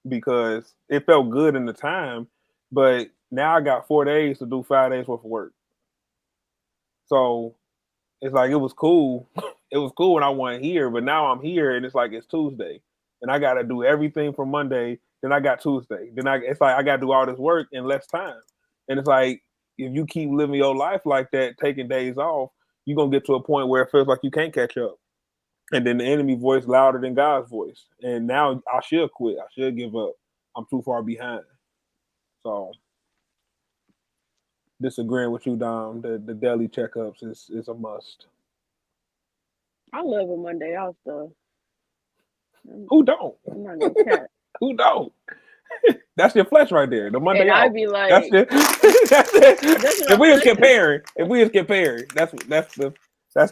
because it felt good in the time, but now I got 4 days to do 5 days worth of work. So it's like it was cool. It was cool when I wasn't here, but now I'm here and it's like it's Tuesday. And I gotta do everything from Monday, then I got Tuesday. It's like I gotta do all this work in less time. And it's like if you keep living your life like that, taking days off, you're gonna get to a point where it feels like you can't catch up. And then the enemy voice louder than God's voice. And now I should quit. I should give up. I'm too far behind. So disagreeing with you, Dom, the daily checkups is a must. I love a Monday off though. Who don't? I'm not gonna cat. Who don't? That's your flesh right there. The Monday And off. I'd be like, That's it. That's it. that's If my we was flesh. comparing, that's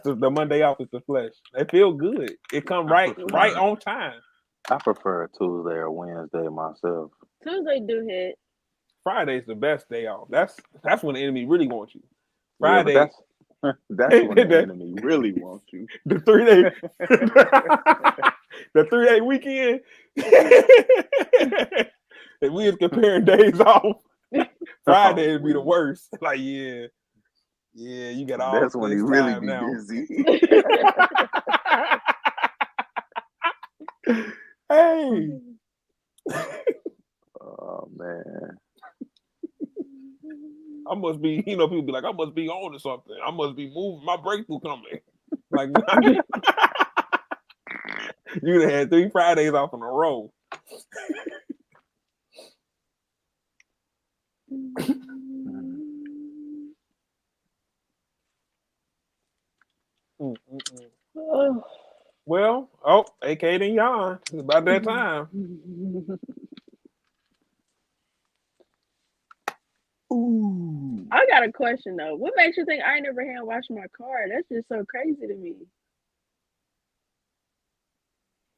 the Monday off is the flesh. They feel good. It come right on time. I prefer a Tuesday or Wednesday myself. Tuesday do hit. Friday's the best day off. That's when the enemy really wants you. Yeah, but Friday. that's when the enemy really wants you. The 3 day the 3 day weekend. If we was comparing days off, Friday would be the worst. Like, yeah, you got all that's when he this really time be now. busy. Hey. Oh man. I must be, people be like, I must be on to something. I must be moving. My breakthrough coming. Like, you done had 3 Fridays off in a row. Well, AK done yawn. It's about that time. Ooh. I got a question though. What makes you think I ain't never hand washed my car? That's just so crazy to me.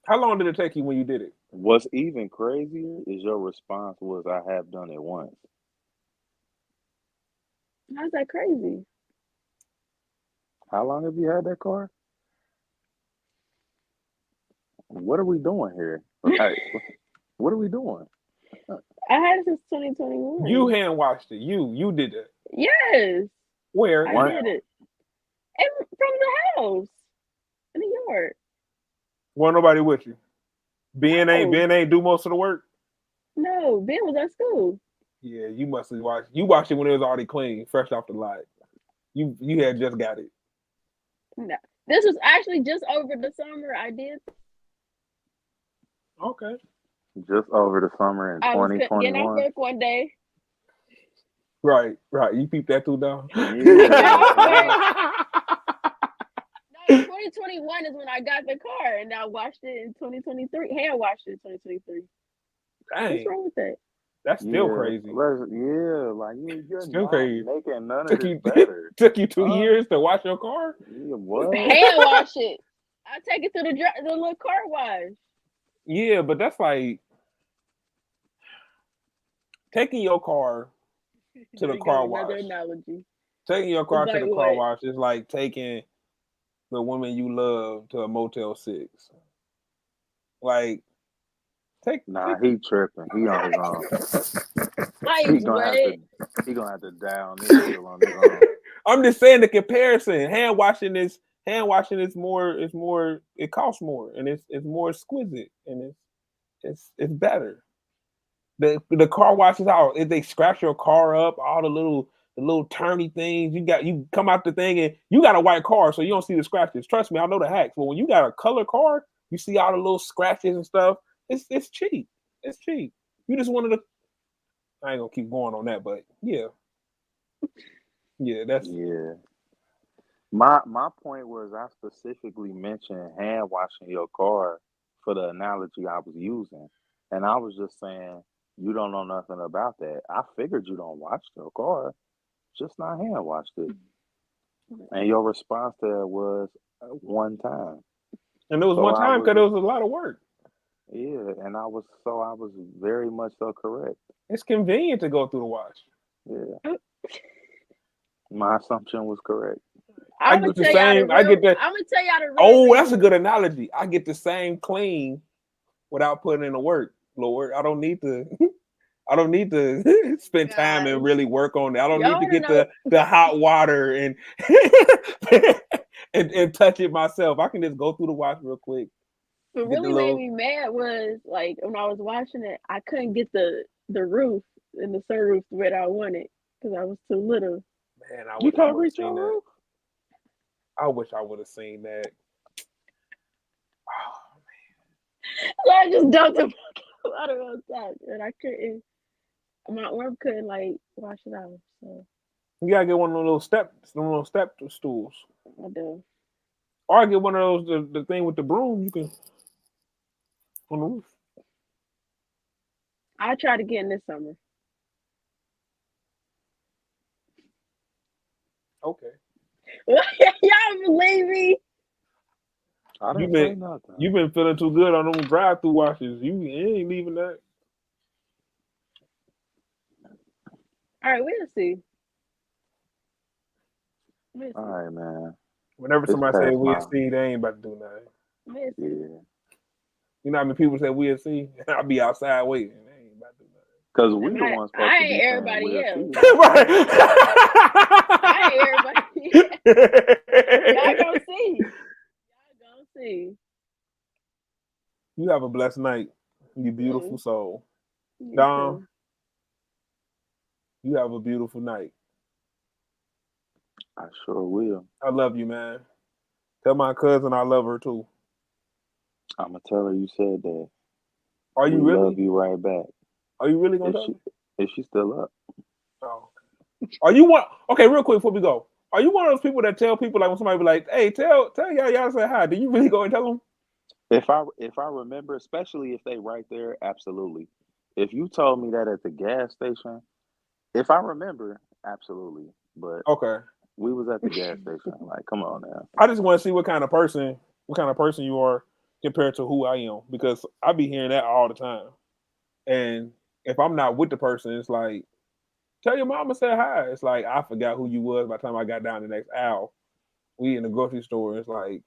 How long did it take you when you did it? What's even crazier is your response was, I have done it once. How's that crazy? How long have you had that car? What are we doing here? Like, what are we doing? I had it since You 2021. hand washed it. You did it. Yes, Where I and What? did how? it. And from the house in New York. Wasn't nobody with you. No, Ben ain't do most of the work. no. Ben was at school. Yeah, you must have watched. You watched it when it was already clean, fresh off the lot. You had just got it. No, this was actually just over the summer. I did. Okay. Just over the summer in I was getting off 2021. work one day. Right. You peeped that through down. Got off Yeah. work. No, 2021 is when I got the car, and I washed it in 2023. Hand washed it in 2023. What's Dang, wrong with that? that's still Yeah. crazy. Like you're Still not crazy. making none of Took this you better. took you 2 Huh? years to wash your car. Yeah, what? Hand wash it. I take it to the little car wash. Yeah, but that's like taking your car to There the you go, car another wash. analogy. Taking your It's car to like the car what? wash is like taking the woman you love to a Motel 6. Like take Nah, he tripping. He on his own. Like He gonna have what? to. He gonna have to down this hill on his own. I'm just saying the comparison. Hand washing is more it costs more and it's more exquisite and it's better. The car washes out. If they scratch your car up, all the little turny things, you come out the thing and you got a white car, so you don't see the scratches. Trust me, I know the hacks. But when you got a color car, you see all the little scratches and stuff. It's cheap. It's cheap. You just wanted to. I ain't gonna keep going on that, but yeah, that's Yeah. My point was I specifically mentioned hand washing your car for the analogy I was using. And I was just saying you don't know nothing about that. I figured you don't wash your car, just not hand washed it. And your response to that was one time. and it was So one I time because it was was a lot of work. yeah, and I was very much so correct. It's convenient to go through the wash. Yeah. My assumption was correct. I I'm gonna get the tell y'all the same. I get real. the. I'm gonna tell y'all the real Oh, that's a good reason. analogy. I get the same clean without putting in the work, Lord. I don't need to. I don't need to spend time and Guys, really work on it. I don't need y'all to wanna get know? the hot water and and touch it myself. I can just go through the wash real quick. What Get the really made little me mad was like when I was watching it, I couldn't get the roof and the sunroof the way that I wanted because I was too little. man. You I can't would have reach seen your that. roof? I wish I would have seen that. Oh, So I just dumped the water on top, and I couldn't. My arm couldn't like wash it out. So you gotta get one of those little step stools, I do. or I get one of those the thing with the broom. You can on the roof. I try to get in this summer. Okay. Y'all believe me? I You didn't say been nothing. you been feeling too good on them drive through washes. You ain't leaving that. All right, we'll see. We'll All see. right, man. Whenever It's somebody say past we'll my see, they ain't about to do nothing. We'll see. yeah. You know how many people say we'll see? I'll be outside waiting. They ain't about to do Cause we And the ones supposed I to ain't be saying everybody we'll else. see, not them. I ain't everybody. Y'all nothing. gonna see. Y'all gonna see. You have a blessed night, you beautiful Mm, soul. you Dom, too. you have a beautiful night. I sure will. I love you, man. Tell my cousin I love her too. I'ma tell her you said that. Are you We love really? you right back. Are you really gonna Is tell she her? is she still up? Oh. Are you one? Okay, real quick before we go. Are you one of those people that tell people like when somebody be like, "Hey, tell y'all say hi"? Do you really go and tell them? If I remember, especially if they right there, absolutely. If you told me that at the gas station, if I remember, absolutely. But Okay. we was at the gas station. Like, come on now. I just want to see what kind of person you are compared to who I am, because I be hearing that all the time. And if I'm not with the person, it's like Tell your mama say hi. It's like I forgot who you was by the time I got down the next aisle. We in the grocery store. It's like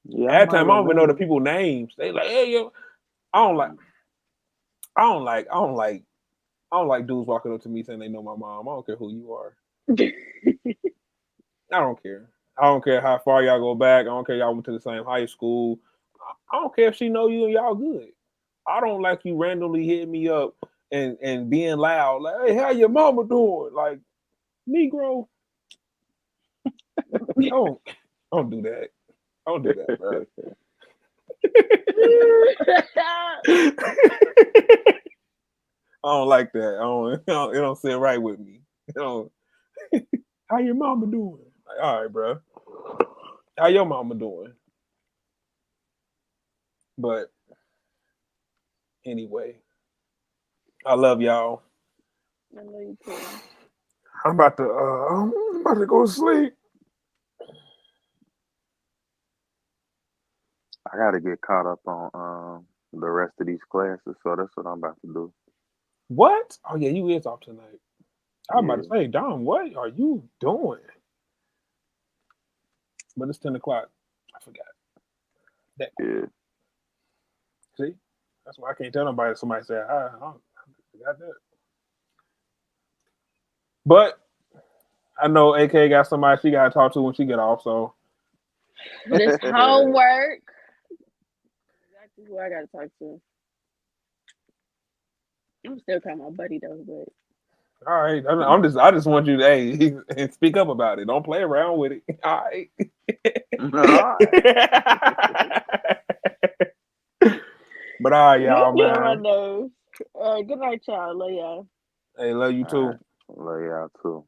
Yeah, I at that might time I don't even know the remember. people names. They like, hey yo, I don't like, I don't like, I don't like, I don't like dudes walking up to me saying they know my mom. I don't care who you are. I don't care. I don't care how far y'all go back. I don't care y'all went to the same high school. I don't care if she know you and y'all good. I don't like you randomly hitting me up and being loud like, "Hey, how your mama doing?" Like, Negro, don't don't do that. Don't do that, bro. I don't like that. It don't sit right with me. You know, how your mama doing? Like, all right, bro. How your mama doing? But anyway, I love y'all. I know you too. I'm about to go to sleep. I gotta get caught up on the rest of these classes, so that's what I'm about to do. What? Oh yeah, you is off tonight. I'm about to Yeah, say, Dom, what are you doing? But it's 10 o'clock. I forgot that. yeah. See, that's why I can't tell nobody. Somebody said hi. I forgot that. But I know AK got somebody she got to talk to when she get off. So This homework. Exactly who I gotta talk to. I'm still calling my buddy though, but all right, I just want you to speak up about it. Don't play around with it. All right. All right. But all right, you y'all, get on my man. nerves. Good night, y'all. Love y'all. Hey, love you All too. right. Love y'all too.